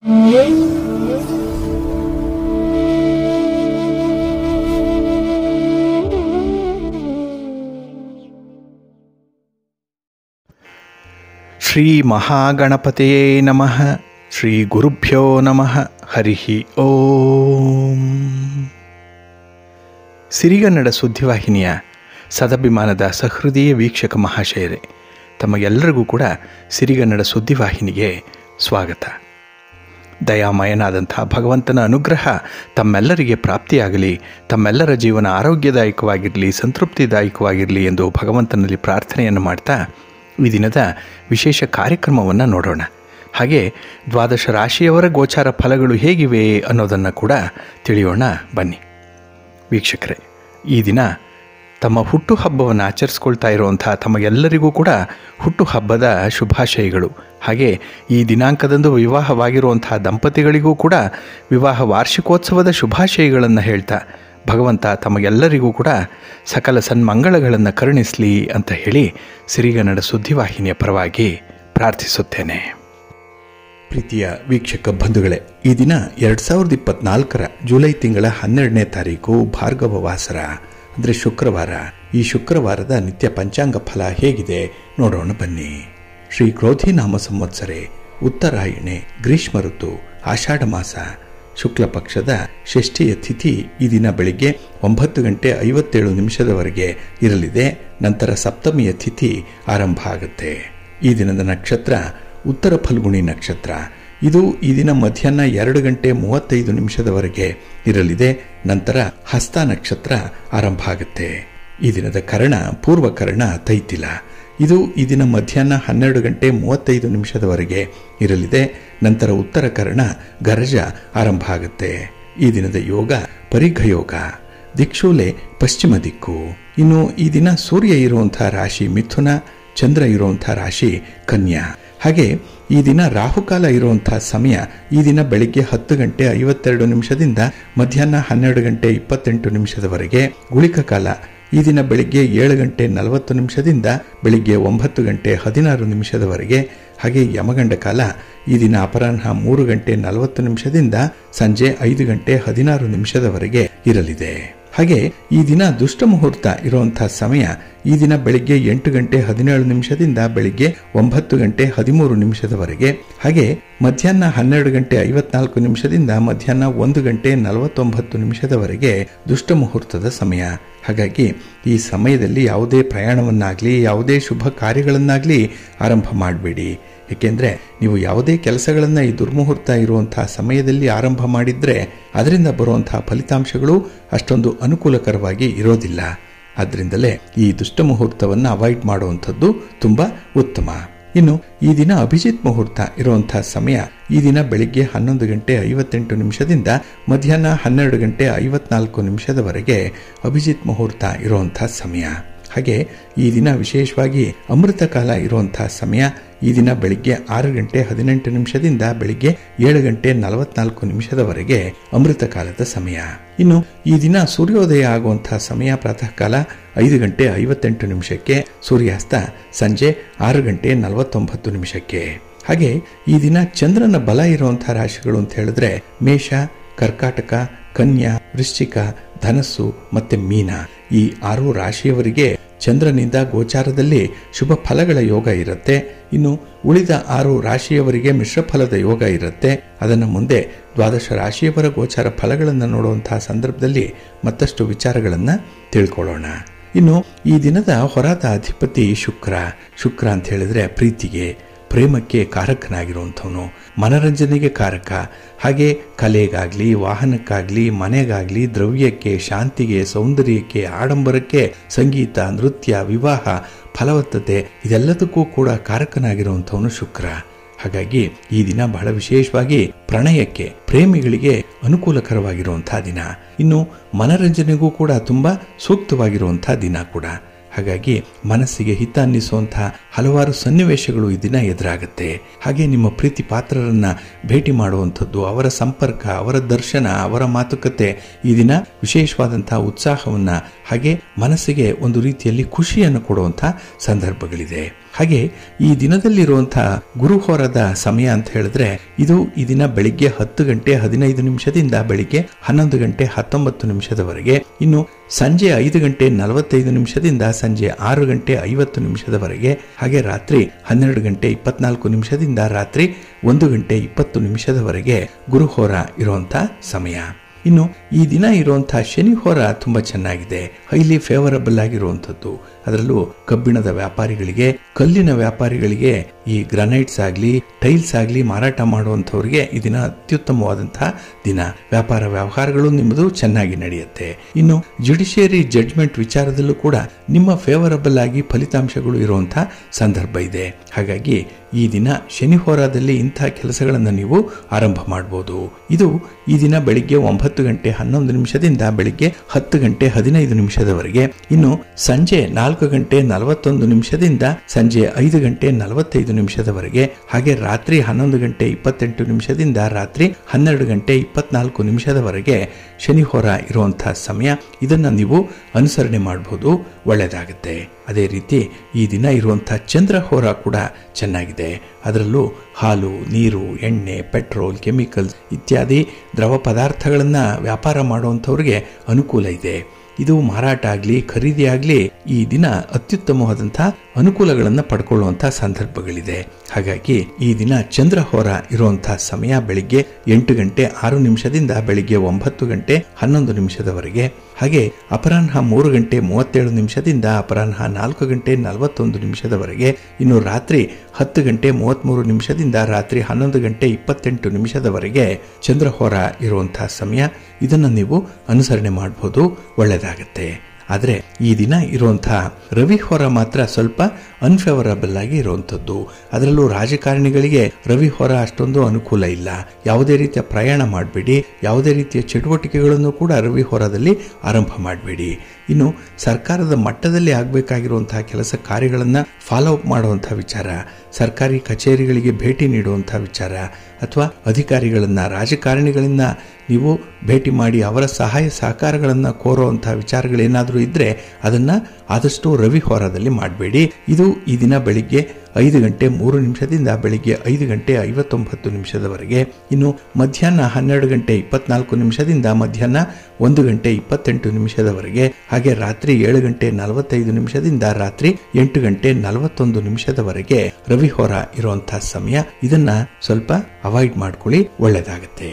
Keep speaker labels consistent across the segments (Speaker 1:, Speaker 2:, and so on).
Speaker 1: ಶ್ರೀ ಮಹಾಗಣಪತಿಯೇ ನಮಃ. ಶ್ರೀ ಗುರುಭ್ಯೋ ನಮಃ. ಹರಿ ಓಂ. ಸಿರಿಗನ್ನಡ ಸುದ್ದಿವಾಹಿನಿಯ ಸದಭಿಮಾನದ ಸಹೃದಯ ವೀಕ್ಷಕ ಮಹಾಶಯರೇ, ತಮಗೆಲ್ಲರಿಗೂ ಕೂಡ ಸಿರಿಗನ್ನಡ ಸುದ್ದಿವಾಹಿನಿಗೆ ಸ್ವಾಗತ. ದಯಾಮಯನಾದಂಥ ಭಗವಂತನ ಅನುಗ್ರಹ ತಮ್ಮೆಲ್ಲರಿಗೆ ಪ್ರಾಪ್ತಿಯಾಗಲಿ, ತಮ್ಮೆಲ್ಲರ ಜೀವನ ಆರೋಗ್ಯದಾಯಕವಾಗಿರಲಿ, ಸಂತೃಪ್ತಿದಾಯಕವಾಗಿರಲಿ ಎಂದು ಭಗವಂತನಲ್ಲಿ ಪ್ರಾರ್ಥನೆಯನ್ನು ಮಾಡ್ತಾ ಈ ದಿನದ ವಿಶೇಷ ಕಾರ್ಯಕ್ರಮವನ್ನು ನೋಡೋಣ. ಹಾಗೆ ದ್ವಾದಶ ರಾಶಿಯವರ ಗೋಚಾರ ಫಲಗಳು ಹೇಗಿವೆ ಅನ್ನೋದನ್ನು ಕೂಡ ತಿಳಿಯೋಣ ಬನ್ನಿ. ವೀಕ್ಷಕರೇ, ಈ ದಿನ ತಮ್ಮ ಹುಟ್ಟುಹಬ್ಬವನ್ನು ಆಚರಿಸ್ಕೊಳ್ತಾ ಇರುವಂಥ ತಮಗೆಲ್ಲರಿಗೂ ಕೂಡ ಹುಟ್ಟುಹಬ್ಬದ ಶುಭಾಶಯಗಳು. ಹಾಗೆ ಈ ದಿನಾಂಕದಂದು ವಿವಾಹವಾಗಿರುವಂಥ ದಂಪತಿಗಳಿಗೂ ಕೂಡ ವಿವಾಹ ವಾರ್ಷಿಕೋತ್ಸವದ ಶುಭಾಶಯಗಳನ್ನು ಹೇಳ್ತಾ ಭಗವಂತ ತಮಗೆಲ್ಲರಿಗೂ ಕೂಡ ಸಕಲ ಸನ್ಮಂಗಳಗಳನ್ನು ಕರುಣಿಸಲಿ ಅಂತ ಹೇಳಿ ಸಿರಿಗನ್ನಡ ಸುದ್ದಿವಾಹಿನಿಯ ಪರವಾಗಿ ಪ್ರಾರ್ಥಿಸುತ್ತೇನೆ. ಪ್ರೀತಿಯ ವೀಕ್ಷಕ ಬಂಧುಗಳೇ, ಈ ದಿನ 2024 ಜುಲೈ ತಿಂಗಳ 12ನೇ ತಾರೀಕು ಭಾರ್ಗವ ವಾಸರ ಅಂದರೆ ಶುಕ್ರವಾರ. ಈ ಶುಕ್ರವಾರದ ನಿತ್ಯ ಪಂಚಾಂಗ ಫಲ ಹೇಗಿದೆ ನೋಡೋಣ ಬನ್ನಿ. ಶ್ರೀ ಕ್ರೋಧಿ ನಾಮ ಸಂವತ್ಸರೆ, ಉತ್ತರಾಯಣೆ, ಗ್ರೀಷ್ಮ ಋತು, ಆಷಾಢ ಮಾಸ, ಶುಕ್ಲ ಪಕ್ಷದ ಷಷ್ಠಿಯ ತಿಥಿ ಈ ದಿನ ಬೆಳಿಗ್ಗೆ 9:57 ಇರಲಿದೆ. ನಂತರ ಸಪ್ತಮಿಯ ತಿಥಿ ಆರಂಭ ಆಗುತ್ತೆ. ಈ ದಿನದ ನಕ್ಷತ್ರ ಉತ್ತರ ಫಲ್ಗುಣಿ ನಕ್ಷತ್ರ. ಇದು ಈ ದಿನ ಮಧ್ಯಾಹ್ನ 2:35 ಇರಲಿದೆ. ನಂತರ ಹಸ್ತ ನಕ್ಷತ್ರ ಆರಂಭ ಆಗುತ್ತೆ. ಈ ದಿನದ ಕರ್ಣ ಪೂರ್ವಕರ್ಣ ತೈತಿಲ. ಇದು ಈ ದಿನ ಮಧ್ಯಾಹ್ನ 12:35 ಇರಲಿದೆ. ನಂತರ ಉತ್ತರ ಕರ್ಣ ಗರಜ ಆರಂಭ ಆಗುತ್ತೆ. ಈ ದಿನದ ಯೋಗ ಪರಿಘಯೋಗ. ದಿಕ್ಷೂಲೆ ಪಶ್ಚಿಮ ದಿಕ್ಕು. ಇನ್ನು ಈ ದಿನ ಸೂರ್ಯ ಇರುವಂತಹ ರಾಶಿ ಮಿಥುನ, ಚಂದ್ರ ಇರುವಂತಹ ರಾಶಿ ಕನ್ಯಾ. ಹಾಗೆ ಈ ದಿನ ರಾಹುಕಾಲ ಇರುವಂತಹ ಸಮಯ ಈ ದಿನ ಬೆಳಿಗ್ಗೆ 10:52 ಮಧ್ಯಾಹ್ನ 12:28 ಗುಳಿಕ ಕಾಲ ಈ ದಿನ ಬೆಳಿಗ್ಗೆ 7:40 ಬೆಳಿಗ್ಗೆ 9:16 ಹಾಗೆ ಯಮಗಂಡ ಕಾಲ ಈ ದಿನ ಅಪರಾಹ್ನ 3:40 ಸಂಜೆ 5:16 ಇರಲಿದೆ. ಹಾಗೆ ಈ ದಿನ ದುಷ್ಟ ಮುಹೂರ್ತ ಇರುವಂತಹ ಸಮಯ ಈ ದಿನ ಬೆಳಿಗ್ಗೆ 8:17 ಬೆಳಿಗ್ಗೆ 9:13 ಹಾಗೆ ಮಧ್ಯಾಹ್ನ 12:54 ಮಧ್ಯಾಹ್ನ 1:49 ದುಷ್ಟ ಮುಹೂರ್ತದ ಸಮಯ. ಹಾಗಾಗಿ ಈ ಸಮಯದಲ್ಲಿ ಯಾವುದೇ ಪ್ರಯಾಣವನ್ನಾಗಲಿ ಯಾವುದೇ ಶುಭ ಕಾರ್ಯಗಳನ್ನಾಗಲಿ ಆರಂಭ ಮಾಡಬೇಡಿ. ಏಕೆಂದರೆ ನೀವು ಯಾವುದೇ ಕೆಲಸಗಳನ್ನು ಈ ದುರ್ಮುಹೂರ್ತ ಇರುವಂತಹ ಸಮಯದಲ್ಲಿ ಆರಂಭ ಮಾಡಿದರೆ ಅದರಿಂದ ಬರುವಂತಹ ಫಲಿತಾಂಶಗಳು ಅಷ್ಟೊಂದು ಅನುಕೂಲಕರವಾಗಿ ಇರೋದಿಲ್ಲ. ಆದ್ದರಿಂದಲೇ ಈ ದುಷ್ಟ ಮುಹೂರ್ತವನ್ನು ಅವಾಯ್ಡ್ ಮಾಡುವಂಥದ್ದು ತುಂಬ ಉತ್ತಮ. ಇನ್ನು ಈ ದಿನ ಅಭಿಜಿತ್ ಮುಹೂರ್ತ ಇರುವಂತಹ ಸಮಯ ಈ ದಿನ ಬೆಳಿಗ್ಗೆ 11:58 ಮಧ್ಯಾಹ್ನ 12:54 ಅಭಿಜಿತ್ ಮುಹೂರ್ತ ಇರುವಂತಹ ಸಮಯ. ಹಾಗೆ ಈ ದಿನ ವಿಶೇಷವಾಗಿ ಅಮೃತ ಕಾಲ ಇರುವಂತಹ ಸಮಯ ಈ ದಿನ ಬೆಳಿಗ್ಗೆ 6:18 ಬೆಳಿಗ್ಗೆ 7:44 ಅಮೃತ ಕಾಲದ ಸಮಯ. ಇನ್ನು ಈ ದಿನ ಸೂರ್ಯೋದಯ ಆಗುವಂತಹ ಸಮಯ ಪ್ರಾತಃ ಕಾಲ 5:58 ಸೂರ್ಯಾಸ್ತ ಸಂಜೆ 6:49. ಹಾಗೆ ಈ ದಿನ ಚಂದ್ರನ ಬಲ ಇರುವಂತಹ ರಾಶಿಗಳು ಅಂತ ಹೇಳಿದ್ರೆ ಮೇಷ, ಕರ್ಕಾಟಕ, ಕನ್ಯಾ, ವೃಶ್ಚಿಕ, ಧನಸ್ಸು ಮತ್ತೆ ಮೀನ. ಈ 6 ರಾಶಿಯವರಿಗೆ ಚಂದ್ರನಿಂದ ಗೋಚಾರದಲ್ಲಿ ಶುಭ ಫಲಗಳ ಯೋಗ ಇರುತ್ತೆ. ಇನ್ನು ಉಳಿದ 6 ರಾಶಿಯವರಿಗೆ ಮಿಶ್ರ ಫಲದ ಯೋಗ ಇರುತ್ತೆ. ಅದನ್ನು ಮುಂದೆ ದ್ವಾದಶ ರಾಶಿಯವರ ಗೋಚಾರ ಫಲಗಳನ್ನು ನೋಡುವಂತಹ ಸಂದರ್ಭದಲ್ಲಿ ಮತ್ತಷ್ಟು ವಿಚಾರಗಳನ್ನು ತಿಳ್ಕೊಳ್ಳೋಣ. ಇನ್ನು ಈ ದಿನದ ಹೊರಾದ ಅಧಿಪತಿ ಶುಕ್ರ. ಶುಕ್ರ ಅಂತ ಹೇಳಿದ್ರೆ ಪ್ರೀತಿಗೆ, ಪ್ರೇಮಕ್ಕೆ ಕಾರಕನಾಗಿರುವಂಥವನು, ಮನರಂಜನೆಗೆ ಕಾರಕ. ಹಾಗೆ ಕಲೆಗಾಗಲಿ, ವಾಹನಕ್ಕಾಗಲಿ, ಮನೆಗಾಗಲಿ, ದ್ರವ್ಯಕ್ಕೆ, ಶಾಂತಿಗೆ, ಸೌಂದರ್ಯಕ್ಕೆ, ಆಡಂಬರಕ್ಕೆ, ಸಂಗೀತ, ನೃತ್ಯ, ವಿವಾಹ, ಫಲವತ್ತತೆ ಇದೆಲ್ಲದಕ್ಕೂ ಕೂಡ ಕಾರಕನಾಗಿರುವಂಥವನು ಶುಕ್ರ. ಹಾಗಾಗಿ ಈ ದಿನ ಬಹಳ ವಿಶೇಷವಾಗಿ ಪ್ರಣಯಕ್ಕೆ, ಪ್ರೇಮಿಗಳಿಗೆ ಅನುಕೂಲಕರವಾಗಿರುವಂತಹ ದಿನ. ಇನ್ನು ಮನರಂಜನೆಗೂ ಕೂಡ ತುಂಬ ಸೂಕ್ತವಾಗಿರುವಂತಹ ದಿನ ಕೂಡ. ಹಾಗಾಗಿ ಮನಸ್ಸಿಗೆ ಹಿತ ಅನ್ನಿಸುವಂತಹ ಹಲವಾರು ಸನ್ನಿವೇಶಗಳು ಈ ದಿನ ಎದುರಾಗುತ್ತೆ. ಹಾಗೆ ನಿಮ್ಮ ಪ್ರೀತಿ ಪಾತ್ರರನ್ನ ಭೇಟಿ ಮಾಡುವಂಥದ್ದು, ಅವರ ಸಂಪರ್ಕ, ಅವರ ದರ್ಶನ, ಅವರ ಮಾತುಕತೆ ಈ ದಿನ ವಿಶೇಷವಾದಂತಹ ಉತ್ಸಾಹವನ್ನ ಹಾಗೆ ಮನಸ್ಸಿಗೆ ಒಂದು ರೀತಿಯಲ್ಲಿ ಖುಷಿಯನ್ನು ಕೊಡುವಂತಹ ಸಂದರ್ಭಗಳಿದೆ. ಹಾಗೆ ಈ ದಿನದಲ್ಲಿರುವಂತಹ ಗುರುಹೋರದ ಸಮಯ ಅಂತ ಹೇಳಿದ್ರೆ ಇದು ಈ ದಿನ ಬೆಳಿಗ್ಗೆ 10 ಗಂಟೆ 15 ನಿಮಿಷದಿಂದ ಬೆಳಿಗ್ಗೆ 11 ಗಂಟೆ 19 ನಿಮಿಷದವರೆಗೆ, ಇನ್ನು ಸಂಜೆ 5 ಗಂಟೆ 45 ನಿಮಿಷದಿಂದ ಸಂಜೆ 6 ಗಂಟೆ 50 ನಿಮಿಷದವರೆಗೆ, ಹಾಗೆ ರಾತ್ರಿ 12 ಗಂಟೆ 24 ನಿಮಿಷದಿಂದ ರಾತ್ರಿ 1 ಗಂಟೆ 20 ನಿಮಿಷದವರೆಗೆ ಗುರುಹೋರ ಇರುವಂತ ಸಮಯ. ಇನ್ನು ಈ ದಿನ ಇರುವಂತಹ ಶನಿ ಹೋರ ತುಂಬಾ ಚೆನ್ನಾಗಿದೆ, ಹೈಲಿ ಫೇವರಬಲ್ ಆಗಿರುವಂಥದ್ದು. ಅದರಲ್ಲೂ ಕಬ್ಬಿಣದ ವ್ಯಾಪಾರಿಗಳಿಗೆ, ಕಲ್ಲಿನ ವ್ಯಾಪಾರಿಗಳಿಗೆ, ಈ ಗ್ರಾನೈಟ್ಸ್ ಆಗ್ಲಿ ಟೈಲ್ಸ್ ಆಗ್ಲಿ ಮಾರಾಟ ಮಾಡುವಂಥವ್ರಿಗೆ ಈ ದಿನ ಅತ್ಯುತ್ತಮವಾದಂತಹ ದಿನ. ವ್ಯಾಪಾರ ವ್ಯವಹಾರಗಳು ನಿಮ್ಮದು ಚೆನ್ನಾಗಿ ನಡೆಯುತ್ತೆ. ಇನ್ನು ಜುಡಿಷಿಯರಿ ಜಡ್ಜ್ಮೆಂಟ್ ವಿಚಾರದಲ್ಲೂ ಕೂಡ ನಿಮ್ಮ ಫೇವರಬಲ್ ಆಗಿ ಫಲಿತಾಂಶಗಳು ಇರುವಂತಹ ಸಂದರ್ಭ ಇದೆ. ಹಾಗಾಗಿ ಈ ದಿನ ಶನಿ ಹೋರಾದಲ್ಲಿ ಇಂತಹ ಕೆಲಸಗಳನ್ನು ನೀವು ಆರಂಭ ಮಾಡಬಹುದು. ಇದು ಈ ದಿನ ಬೆಳಿಗ್ಗೆ 9 ಗಂಟೆ 11 ನಿಮಿಷದಿಂದ ಬೆಳಿಗ್ಗೆ 10 ಗಂಟೆ 15 ನಿಮಿಷದವರೆಗೆ, ಇನ್ನು ಸಂಜೆ 4 ಗಂಟೆ 41 ನಿಮಿಷದಿಂದ ಸಂಜೆ 5 ಗಂಟೆ 45 ನಿಮಿಷದವರೆಗೆ, ಹಾಗೆ ರಾತ್ರಿ 11 ಗಂಟೆ 28 ನಿಮಿಷದಿಂದ ರಾತ್ರಿ 12 ಗಂಟೆ 24 ನಿಮಿಷದವರೆಗೆ ಶನಿ ಹೋರ ಇರುವಂತಹ ಸಮಯ. ಇದನ್ನ ನೀವು ಅನುಸರಣೆ ಮಾಡಬಹುದು, ಒಳ್ಳೆಯದಾಗುತ್ತೆ. ಅದೇ ರೀತಿ ಈ ದಿನ ಇರುವಂತಹ ಚಂದ್ರ ಹೋರ ಕೂಡ ಚೆನ್ನಾಗಿದೆ. ಅದರಲ್ಲೂ ಹಾಲು, ನೀರು, ಎಣ್ಣೆ, ಪೆಟ್ರೋಲ್, ಕೆಮಿಕಲ್ಸ್ ಇತ್ಯಾದಿ ದ್ರವ ಪದಾರ್ಥಗಳನ್ನ ವ್ಯಾಪಾರ ಮಾಡುವಂಥವ್ರಿಗೆ ಅನುಕೂಲ ಇದೆ. ಇದು ಮಾರಾಟ ಆಗಲಿ ಖರೀದಿ ಆಗಲಿ ಈ ದಿನ ಅತ್ಯುತ್ತಮವಾದಂತಹ ಅನುಕೂಲಗಳನ್ನು ಪಡ್ಕೊಳ್ಳುವಂತಹ ಸಂದರ್ಭಗಳಿದೆ. ಹಾಗಾಗಿ ಈ ದಿನ ಚಂದ್ರಹೋರ ಇರುವಂತಹ ಸಮಯ ಬೆಳಿಗ್ಗೆ 8 ಗಂಟೆ 6 ನಿಮಿಷದಿಂದ ಬೆಳಿಗ್ಗೆ 9 ಗಂಟೆ 11 ನಿಮಿಷದವರೆಗೆ, ಹಾಗೆ ಅಪರಾಹ್ನ 3 ಗಂಟೆ 37 ನಿಮಿಷದಿಂದ ಅಪರಾಹ್ನ 4 ಗಂಟೆ 41 ನಿಮಿಷದವರೆಗೆ, ಇನ್ನು ರಾತ್ರಿ 10 ಗಂಟೆ 33 ನಿಮಿಷದಿಂದ ರಾತ್ರಿ 11 ಗಂಟೆ 28 ನಿಮಿಷದವರೆಗೆ ಚಂದ್ರಹೋರ ಇರುವಂತಹ ಸಮಯ. ಇದನ್ನು ನೀವು ಅನುಸರಣೆ ಮಾಡಬಹುದು, ಒಳ್ಳೆಯದಾಗತ್ತೆ. ಆದರೆ ಈ ದಿನ ಇರುವಂತಹ ರವಿ ಹೋರ ಮಾತ್ರ ಸ್ವಲ್ಪ ಅನ್ಫೇವರಬಲ್ ಆಗಿ ಇರುವಂಥದ್ದು. ಅದರಲ್ಲೂ ರಾಜಕಾರಣಿಗಳಿಗೆ ರವಿ ಹೋರ ಅಷ್ಟೊಂದು ಅನುಕೂಲ ಇಲ್ಲ. ಯಾವುದೇ ರೀತಿಯ ಪ್ರಯಾಣ ಮಾಡಬೇಡಿ, ಯಾವುದೇ ರೀತಿಯ ಚಟುವಟಿಕೆಗಳನ್ನು ಕೂಡ ರವಿ ಹೋರದಲ್ಲಿ ಆರಂಭ ಮಾಡಬೇಡಿ. ಇನ್ನು ಸರ್ಕಾರದ ಮಟ್ಟದಲ್ಲಿ ಆಗಬೇಕಾಗಿರುವಂತಹ ಕೆಲಸ ಕಾರ್ಯಗಳನ್ನು ಫಾಲೋ ಅಪ್ ಮಾಡುವಂತಹ ವಿಚಾರ, ಸರ್ಕಾರಿ ಕಚೇರಿಗಳಿಗೆ ಭೇಟಿ ನೀಡುವಂತಹ ವಿಚಾರ, ಅಥವಾ ಅಧಿಕಾರಿಗಳನ್ನ ರಾಜಕಾರಣಿಗಳನ್ನ ನೀವು ಭೇಟಿ ಮಾಡಿ ಅವರ ಸಹಾಯ ಸಹಕಾರಗಳನ್ನು ಕೋರುವಂತಹ ವಿಚಾರಗಳೇನಾದರೂ ಇದ್ರೆ ಅದನ್ನ ಆದಷ್ಟು ರವಿ ಹೋರಾದಲ್ಲಿ ಮಾಡಬೇಡಿ. ಇದು ಈ ದಿನ ಬೆಳಿಗ್ಗೆ 5 ಗಂಟೆ 3 ನಿಮಿಷದಿಂದ ಬೆಳಿಗ್ಗೆ 5 ಗಂಟೆ 59 ನಿಮಿಷದವರೆಗೆ, ಇನ್ನು ಮಧ್ಯಾಹ್ನ 12 ಗಂಟೆ 24 ನಿಮಿಷದಿಂದ ಮಧ್ಯಾಹ್ನ 1 ಗಂಟೆ 28 ನಿಮಿಷದವರೆಗೆ, ಹಾಗೆ ರಾತ್ರಿ 7 ಗಂಟೆ 45 ನಿಮಿಷದಿಂದ ರಾತ್ರಿ 8 ಗಂಟೆ 41 ನಿಮಿಷದವರೆಗೆ ರವಿ ಹೋರ ಇರುವಂತಹ ಸಮಯ. ಇದನ್ನ ಸ್ವಲ್ಪ ಅವಾಯ್ಡ್ ಮಾಡ್ಕೊಳ್ಳಿ, ಒಳ್ಳೆಯದಾಗತ್ತೆ.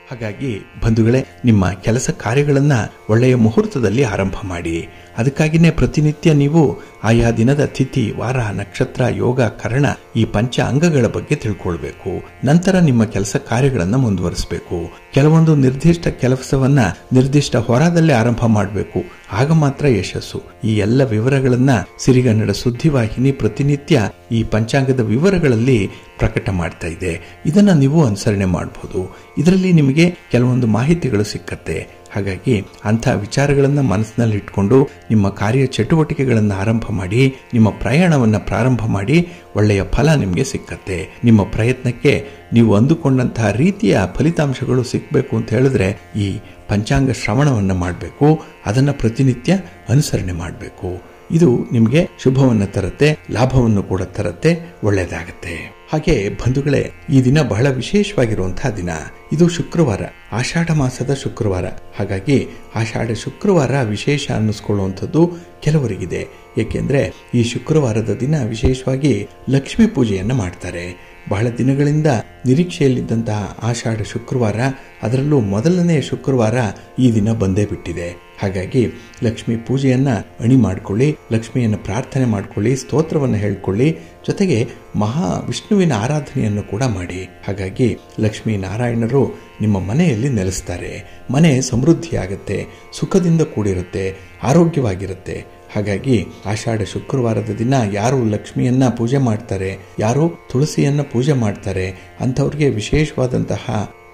Speaker 1: ಹಾಗಾಗಿ ಬಂಧುಗಳೇ, ನಿಮ್ಮ ಕೆಲಸ ಕಾರ್ಯಗಳನ್ನ ಒಳ್ಳೆಯ ಮುಹೂರ್ತದಲ್ಲಿ ಆರಂಭ ಮಾಡಿ. ಅದಕ್ಕಾಗಿನೇ ಪ್ರತಿನಿತ್ಯ ನೀವು ಆಯಾ ದಿನದ ತಿಥಿ, ವಾರ, ನಕ್ಷತ್ರ, ಯೋಗ, ಕರ್ಣ ಈ ಪಂಚ ಅಂಗಗಳ ಬಗ್ಗೆ ತಿಳ್ಕೊಳ್ಬೇಕು. ನಂತರ ನಿಮ್ಮ ಕೆಲಸ ಕಾರ್ಯಗಳನ್ನ ಮುಂದುವರಿಸಬೇಕು. ಕೆಲವೊಂದು ನಿರ್ದಿಷ್ಟ ಕೆಲಸವನ್ನ ನಿರ್ದಿಷ್ಟ ಹೊರದಲ್ಲೇ ಆರಂಭ ಮಾಡಬೇಕು, ಆಗ ಮಾತ್ರ ಯಶಸ್ಸು. ಈ ಎಲ್ಲ ವಿವರಗಳನ್ನ ಸಿರಿಗನ್ನಡ ಸುದ್ದಿವಾಹಿನಿ ಪ್ರತಿನಿತ್ಯ ಈ ಪಂಚಾಂಗದ ವಿವರಗಳಲ್ಲಿ ಪ್ರಕಟ ಮಾಡ್ತಾ ಇದೆ. ಇದನ್ನ ನೀವು ಅನುಸರಣೆ ಮಾಡಬಹುದು. ಇದರಲ್ಲಿ ನಿಮಗೆ ಕೆಲವೊಂದು ಮಾಹಿತಿಗಳು ಸಿಕ್ಕತ್ತೆ. ಹಾಗಾಗಿ ಅಂಥ ವಿಚಾರಗಳನ್ನು ಮನಸ್ಸಿನಲ್ಲಿ ಇಟ್ಕೊಂಡು ನಿಮ್ಮ ಕಾರ್ಯ ಚಟುವಟಿಕೆಗಳನ್ನು ಆರಂಭ ಮಾಡಿ, ನಿಮ್ಮ ಪ್ರಯಾಣವನ್ನು ಪ್ರಾರಂಭ ಮಾಡಿ, ಒಳ್ಳೆಯ ಫಲ ನಿಮಗೆ ಸಿಕ್ಕತ್ತೆ. ನಿಮ್ಮ ಪ್ರಯತ್ನಕ್ಕೆ ನೀವು ಅಂದುಕೊಂಡಂತಹ ರೀತಿಯ ಫಲಿತಾಂಶಗಳು ಸಿಕ್ಕಬೇಕು ಅಂತ ಹೇಳಿದ್ರೆ ಈ ಪಂಚಾಂಗ ಶ್ರವಣವನ್ನು ಮಾಡಬೇಕು. ಅದನ್ನು ಪ್ರತಿನಿತ್ಯ ಅನುಸರಣೆ ಮಾಡಬೇಕು. ಇದು ನಿಮಗೆ ಶುಭವನ್ನು ತರುತ್ತೆ, ಲಾಭವನ್ನು ಕೂಡ ತರುತ್ತೆ, ಒಳ್ಳೆಯದಾಗತ್ತೆ. ಹಾಗೆ ಬಂಧುಗಳೇ, ಈ ದಿನ ಬಹಳ ವಿಶೇಷವಾಗಿರುವಂತಹ ದಿನ. ಇದು ಶುಕ್ರವಾರ, ಆಷಾಢ ಮಾಸದ ಶುಕ್ರವಾರ. ಹಾಗಾಗಿ ಆಷಾಢ ಶುಕ್ರವಾರ ವಿಶೇಷ ಅನ್ನಿಸ್ಕೊಳ್ಳುವಂಥದ್ದು ಕೆಲವರಿಗಿದೆ. ಏಕೆಂದ್ರೆ ಈ ಶುಕ್ರವಾರದ ದಿನ ವಿಶೇಷವಾಗಿ ಲಕ್ಷ್ಮೀ ಪೂಜೆಯನ್ನು ಮಾಡ್ತಾರೆ. ಬಹಳ ದಿನಗಳಿಂದ ನಿರೀಕ್ಷೆಯಲ್ಲಿದ್ದಂತಹ ಆಷಾಢ ಶುಕ್ರವಾರ, ಅದರಲ್ಲೂ ಮೊದಲನೇ ಶುಕ್ರವಾರ ಈ ದಿನ ಬಂದೇ ಬಿಟ್ಟಿದೆ. ಹಾಗಾಗಿ ಲಕ್ಷ್ಮೀ ಪೂಜೆಯನ್ನ ಅಣಿ ಮಾಡಿಕೊಳ್ಳಿ, ಲಕ್ಷ್ಮಿಯನ್ನು ಪ್ರಾರ್ಥನೆ ಮಾಡಿಕೊಳ್ಳಿ, ಸ್ತೋತ್ರವನ್ನು ಹೇಳ್ಕೊಳ್ಳಿ, ಜೊತೆಗೆ ಮಹಾವಿಷ್ಣುವಿನ ಆರಾಧನೆಯನ್ನು ಕೂಡ ಮಾಡಿ. ಹಾಗಾಗಿ ಲಕ್ಷ್ಮೀ ನಾರಾಯಣರು ನಿಮ್ಮ ಮನೆಯಲ್ಲಿ ನೆಲೆಸ್ತಾರೆ. ಮನೆ ಸಮೃದ್ಧಿಯಾಗತ್ತೆ, ಸುಖದಿಂದ ಕೂಡಿರುತ್ತೆ, ಆರೋಗ್ಯವಾಗಿರುತ್ತೆ. ಹಾಗಾಗಿ ಆಷಾಢ ಶುಕ್ರವಾರದ ದಿನ ಯಾರು ಲಕ್ಷ್ಮಿಯನ್ನ ಪೂಜೆ ಮಾಡ್ತಾರೆ, ಯಾರು ತುಳಸಿಯನ್ನ ಪೂಜೆ ಮಾಡ್ತಾರೆ ಅಂಥವ್ರಿಗೆ ವಿಶೇಷವಾದಂತಹ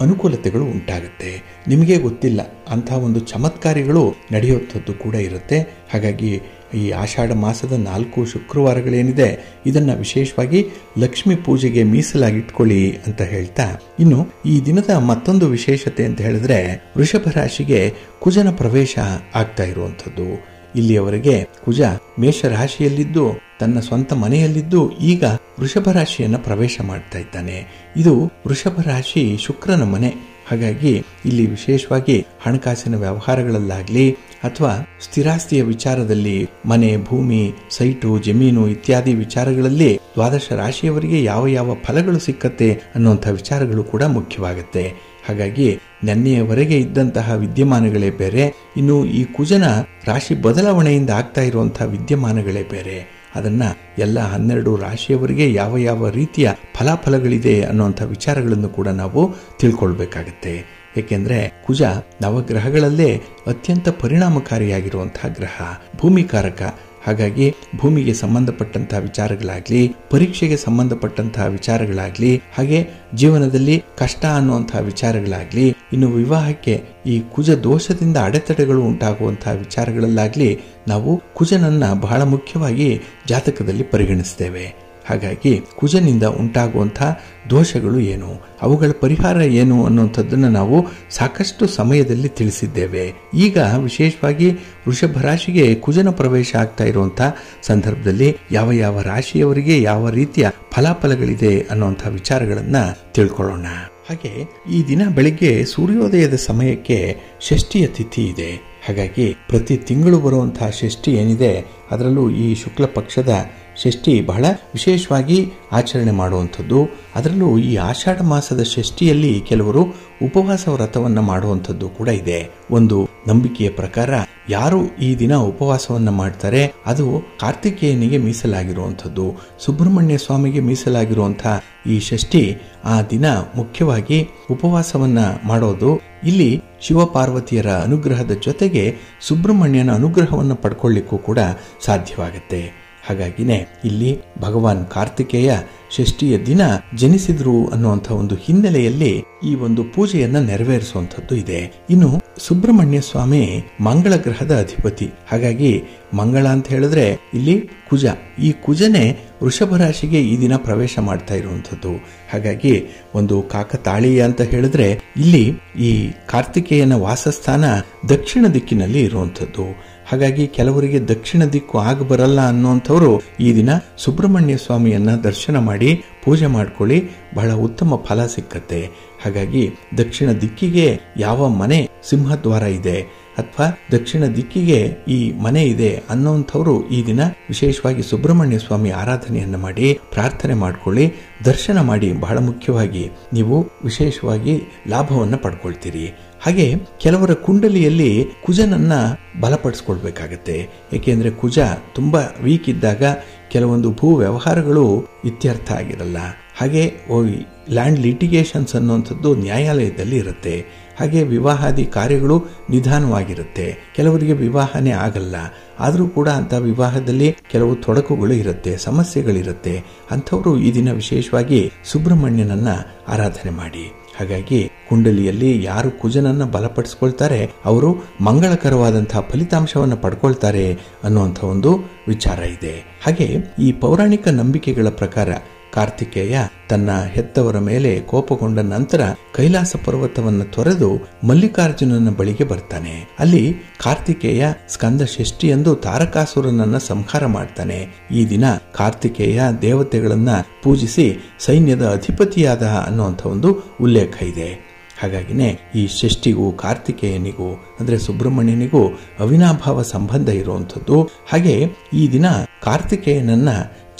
Speaker 1: ಅನುಕೂಲತೆಗಳು ಉಂಟಾಗುತ್ತೆ. ನಿಮಗೆ ಗೊತ್ತಿಲ್ಲ ಅಂತಹ ಒಂದು ಚಮತ್ಕಾರಿಗಳು ನಡೆಯುವಂಥದ್ದು ಕೂಡ ಇರುತ್ತೆ. ಹಾಗಾಗಿ ಈ ಆಷಾಢ ಮಾಸದ 4 ಶುಕ್ರವಾರಗಳೇನಿದೆ ಇದನ್ನ ವಿಶೇಷವಾಗಿ ಲಕ್ಷ್ಮೀ ಪೂಜೆಗೆ ಮೀಸಲಾಗಿ ಇಟ್ಕೊಳ್ಳಿ ಅಂತ ಹೇಳ್ತಾ, ಇನ್ನು ಈ ದಿನದ ಮತ್ತೊಂದು ವಿಶೇಷತೆ ಅಂತ ಹೇಳಿದ್ರೆ ವೃಷಭ ರಾಶಿಗೆ ಕುಜನ ಪ್ರವೇಶ ಆಗ್ತಾ ಇರುವಂಥದ್ದು. ಇಲ್ಲಿಯವರೆಗೆ ಕುಜ ಮೇಷ ರಾಶಿಯಲ್ಲಿದ್ದು ತನ್ನ ಸ್ವಂತ ಮನೆಯಲ್ಲಿದ್ದು ಈಗ ವೃಷಭ ರಾಶಿಯನ್ನ ಪ್ರವೇಶ ಮಾಡ್ತಾ ಇದ್ದಾನೆ. ಇದು ವೃಷಭ ರಾಶಿ ಶುಕ್ರನ ಮನೆ. ಹಾಗಾಗಿ ಇಲ್ಲಿ ವಿಶೇಷವಾಗಿ ಹಣಕಾಸಿನ ವ್ಯವಹಾರಗಳಲ್ಲಾಗ್ಲಿ ಅಥವಾ ಸ್ಥಿರಾಸ್ತಿಯ ವಿಚಾರದಲ್ಲಿ, ಮನೆ, ಭೂಮಿ, ಸೈಟು, ಜಮೀನು ಇತ್ಯಾದಿ ವಿಚಾರಗಳಲ್ಲಿ ದ್ವಾದಶ ರಾಶಿಯವರಿಗೆ ಯಾವ ಯಾವ ಫಲಗಳು ಸಿಕ್ಕತ್ತೆ ಅನ್ನುವಂಥ ವಿಚಾರಗಳು ಕೂಡ ಮುಖ್ಯವಾಗುತ್ತೆ. ಹಾಗಾಗಿ ನೆನ್ನೆಯವರೆಗೆ ಇದ್ದಂತಹ ವಿದ್ಯಮಾನಗಳೇ ಬೇರೆ, ಇನ್ನು ಈ ಕುಜನ ರಾಶಿ ಬದಲಾವಣೆಯಿಂದ ಆಗ್ತಾ ಇರುವಂತಹ ವಿದ್ಯಮಾನಗಳೇ ಬೇರೆ. ಅದನ್ನ ಎಲ್ಲ 12 ರಾಶಿಯವರಿಗೆ ಯಾವ ಯಾವ ರೀತಿಯ ಫಲಾಫಲಗಳಿದೆ ಅನ್ನುವಂಥ ವಿಚಾರಗಳನ್ನು ಕೂಡ ನಾವು ತಿಳ್ಕೊಳ್ಬೇಕಾಗತ್ತೆ. ಏಕೆಂದ್ರೆ ಕುಜ ನವಗ್ರಹಗಳಲ್ಲೇ ಅತ್ಯಂತ ಪರಿಣಾಮಕಾರಿಯಾಗಿರುವಂತಹ ಗ್ರಹ, ಭೂಮಿಕಾರಕ. ಹಾಗಾಗಿ ಭೂಮಿಗೆ ಸಂಬಂಧಪಟ್ಟಂತಹ ವಿಚಾರಗಳಾಗ್ಲಿ, ಪರೀಕ್ಷೆಗೆ ಸಂಬಂಧಪಟ್ಟಂತಹ ವಿಚಾರಗಳಾಗ್ಲಿ, ಹಾಗೆ ಜೀವನದಲ್ಲಿ ಕಷ್ಟ ಅನ್ನುವಂತಹ ವಿಚಾರಗಳಾಗ್ಲಿ, ಇನ್ನು ವಿವಾಹಕ್ಕೆ ಈ ಕುಜ ದೋಷದಿಂದ ಅಡೆತಡೆಗಳು ಉಂಟಾಗುವಂತಹ ವಿಚಾರಗಳಲ್ಲಾಗ್ಲಿ ನಾವು ಕುಜನನ್ನ ಬಹಳ ಮುಖ್ಯವಾಗಿ ಜಾತಕದಲ್ಲಿ ಪರಿಗಣಿಸ್ತೇವೆ. ಹಾಗಾಗಿ ಕುಜನಿಂದ ಉಂಟಾಗುವಂತಹ ದೋಷಗಳು ಏನು, ಅವುಗಳ ಪರಿಹಾರ ಏನು ಅನ್ನುವಂಥದ್ದನ್ನು ನಾವು ಸಾಕಷ್ಟು ಸಮಯದಲ್ಲಿ ತಿಳಿಸಿದ್ದೇವೆ. ಈಗ ವಿಶೇಷವಾಗಿ ವೃಷಭ ರಾಶಿಗೆ ಕುಜನ ಪ್ರವೇಶ ಆಗ್ತಾ ಇರುವಂತಹ ಸಂದರ್ಭದಲ್ಲಿ ಯಾವ ಯಾವ ರಾಶಿಯವರಿಗೆ ಯಾವ ರೀತಿಯ ಫಲಾಫಲಗಳಿದೆ ಅನ್ನುವಂಥ ವಿಚಾರಗಳನ್ನ ತಿಳ್ಕೊಳ್ಳೋಣ. ಹಾಗೆ ಈ ದಿನ ಬೆಳಿಗ್ಗೆ ಸೂರ್ಯೋದಯದ ಸಮಯಕ್ಕೆ ಷಷ್ಠಿಯ ತಿಥಿ ಇದೆ. ಹಾಗಾಗಿ ಪ್ರತಿ ತಿಂಗಳು ಬರುವಂತಹ ಷಷ್ಠಿ ಏನಿದೆ ಅದರಲ್ಲೂ ಈ ಶುಕ್ಲ ಪಕ್ಷದ ಷಷ್ಠಿ ಬಹಳ ವಿಶೇಷವಾಗಿ ಆಚರಣೆ ಮಾಡುವಂಥದ್ದು. ಅದರಲ್ಲೂ ಈ ಆಷಾಢ ಮಾಸದ ಷಷ್ಠಿಯಲ್ಲಿ ಕೆಲವರು ಉಪವಾಸ ವ್ರತವನ್ನ ಮಾಡುವಂಥದ್ದು ಕೂಡ ಇದೆ. ಒಂದು ನಂಬಿಕೆಯ ಪ್ರಕಾರ ಯಾರು ಈ ದಿನ ಉಪವಾಸವನ್ನ ಮಾಡ್ತಾರೆ ಅದು ಕಾರ್ತಿಕೇಯನಿಗೆ ಮೀಸಲಾಗಿರುವಂಥದ್ದು, ಸುಬ್ರಹ್ಮಣ್ಯ ಸ್ವಾಮಿಗೆ ಮೀಸಲಾಗಿರುವಂತಹ ಈ ಷಷ್ಠಿ ಆ ದಿನ ಮುಖ್ಯವಾಗಿ ಉಪವಾಸವನ್ನ ಮಾಡೋದು. ಇಲ್ಲಿ ಶಿವಪಾರ್ವತಿಯರ ಅನುಗ್ರಹದ ಜೊತೆಗೆ ಸುಬ್ರಹ್ಮಣ್ಯನ ಅನುಗ್ರಹವನ್ನು ಪಡ್ಕೊಳ್ಳಿಕ್ಕೂ ಕೂಡ ಸಾಧ್ಯವಾಗುತ್ತೆ. ಹಾಗಾಗಿನೇ ಇಲ್ಲಿ ಭಗವಾನ್ ಕಾರ್ತಿಕೇಯ ಷಷ್ಠಿಯ ದಿನ ಜನಿಸಿದ್ರು ಅನ್ನುವಂಥ ಒಂದು ಹಿನ್ನೆಲೆಯಲ್ಲಿ ಈ ಒಂದು ಪೂಜೆಯನ್ನ ನೆರವೇರಿಸುವಂಥದ್ದು ಇದೆ. ಇನ್ನು ಸುಬ್ರಹ್ಮಣ್ಯ ಸ್ವಾಮಿ ಮಂಗಳ ಗ್ರಹದ ಅಧಿಪತಿ. ಹಾಗಾಗಿ ಮಂಗಳ ಅಂತ ಹೇಳಿದ್ರೆ ಇಲ್ಲಿ ಕುಜ, ಈ ಕುಜನೇ ವೃಷಭ ರಾಶಿಗೆ ಈ ದಿನ ಪ್ರವೇಶ ಮಾಡ್ತಾ ಇರುವಂಥದ್ದು. ಹಾಗಾಗಿ ಒಂದು ಕಾಕತಾಳೀಯ ಅಂತ ಹೇಳಿದ್ರೆ ಇಲ್ಲಿ ಈ ಕಾರ್ತಿಕೇಯನ ವಾಸಸ್ಥಾನ ದಕ್ಷಿಣ ದಿಕ್ಕಿನಲ್ಲಿ ಇರುವಂಥದ್ದು. ಹಾಗಾಗಿ ಕೆಲವರಿಗೆ ದಕ್ಷಿಣ ದಿಕ್ಕು ಆಗ ಬರಲ್ಲ ಅನ್ನುವಂಥವ್ರು ಈ ದಿನ ಸುಬ್ರಹ್ಮಣ್ಯ ಸ್ವಾಮಿಯನ್ನ ದರ್ಶನ ಮಾಡಿ ಪೂಜೆ ಮಾಡ್ಕೊಳ್ಳಿ, ಬಹಳ ಉತ್ತಮ ಫಲ ಸಿಕ್ಕತ್ತೆ. ಹಾಗಾಗಿ ದಕ್ಷಿಣ ದಿಕ್ಕಿಗೆ ಯಾವ ಮನೆ ಸಿಂಹದ್ವಾರ ಇದೆ ಅಥವಾ ದಕ್ಷಿಣ ದಿಕ್ಕಿಗೆ ಈ ಮನೆ ಇದೆ ಅನ್ನೋಂಥವ್ರು ಈ ದಿನ ವಿಶೇಷವಾಗಿ ಸುಬ್ರಹ್ಮಣ್ಯ ಸ್ವಾಮಿ ಆರಾಧನೆಯನ್ನ ಮಾಡಿ ಪ್ರಾರ್ಥನೆ ಮಾಡ್ಕೊಳ್ಳಿ, ದರ್ಶನ ಮಾಡಿ. ಬಹಳ ಮುಖ್ಯವಾಗಿ ನೀವು ವಿಶೇಷವಾಗಿ ಲಾಭವನ್ನ ಪಡ್ಕೊಳ್ತೀರಿ. ಹಾಗೆ ಕೆಲವರ ಕುಂಡಲಿಯಲ್ಲಿ ಕುಜನನ್ನ ಬಲಪಡಿಸ್ಕೊಳ್ಬೇಕಾಗತ್ತೆ. ಏಕೆಂದ್ರೆ ಕುಜ ತುಂಬಾ ವೀಕ್ ಇದ್ದಾಗ ಕೆಲವೊಂದು ಭೂ ವ್ಯವಹಾರಗಳು ಇತ್ಯರ್ಥ ಆಗಿರಲ್ಲ. ಹಾಗೆ ಲ್ಯಾಂಡ್ ಲಿಟಿಗೇಷನ್ಸ್ ಅನ್ನುವಂಥದ್ದು ನ್ಯಾಯಾಲಯದಲ್ಲಿ ಇರುತ್ತೆ. ಹಾಗೆ ವಿವಾಹಾದಿ ಕಾರ್ಯಗಳು ನಿಧಾನವಾಗಿರುತ್ತೆ. ಕೆಲವರಿಗೆ ವಿವಾಹನೇ ಆಗಲ್ಲ, ಆದರೂ ಕೂಡ ಅಂತ ವಿವಾಹದಲ್ಲಿ ಕೆಲವು ತೊಡಕುಗಳು ಇರುತ್ತೆ, ಸಮಸ್ಯೆಗಳಿರುತ್ತೆ. ಅಂಥವರು ಈ ದಿನ ವಿಶೇಷವಾಗಿ ಸುಬ್ರಹ್ಮಣ್ಯನನ್ನ ಆರಾಧನೆ ಮಾಡಿ. ಹಾಗಾಗಿ ಕುಂಡಲಿಯಲ್ಲಿ ಯಾರು ಕುಜನನ್ನ ಬಲಪಡಿಸ್ಕೊಳ್ತಾರೆ ಅವರು ಮಂಗಳಕರವಾದಂತಹ ಫಲಿತಾಂಶವನ್ನು ಪಡ್ಕೊಳ್ತಾರೆ ಅನ್ನುವಂಥ ಒಂದು ವಿಚಾರ ಇದೆ. ಹಾಗೆ ಈ ಪೌರಾಣಿಕ ನಂಬಿಕೆಗಳ ಪ್ರಕಾರ ಕಾರ್ತಿಕೇಯ ತನ್ನ ಹೆತ್ತವರ ಮೇಲೆ ಕೋಪಗೊಂಡ ನಂತರ ಕೈಲಾಸ ಪರ್ವತವನ್ನು ತೊರೆದು ಮಲ್ಲಿಕಾರ್ಜುನನ ಬಳಿಗೆ ಬರ್ತಾನೆ. ಅಲ್ಲಿ ಕಾರ್ತಿಕೇಯ ಸ್ಕಂದ ಷಷ್ಠಿಯಂದು ತಾರಕಾಸುರನನ್ನ ಸಂಹಾರ ಮಾಡ್ತಾನೆ. ಈ ದಿನ ಕಾರ್ತಿಕೇಯ ದೇವತೆಗಳನ್ನ ಪೂಜಿಸಿ ಸೈನ್ಯದ ಅಧಿಪತಿಯಾದ ಅನ್ನುವಂಥ ಒಂದು ಉಲ್ಲೇಖ ಇದೆ. ಹಾಗಾಗಿನೇ ಈ ಷಷ್ಠಿಗೂ ಕಾರ್ತಿಕೇಯನಿಗೂ ಅಂದ್ರೆ ಸುಬ್ರಹ್ಮಣ್ಯನಿಗೂ ಅವಿನಾಭಾವ ಸಂಬಂಧ ಇರುವಂಥದ್ದು. ಹಾಗೆ ಈ ದಿನ ಕಾರ್ತಿಕೇಯನನ್ನ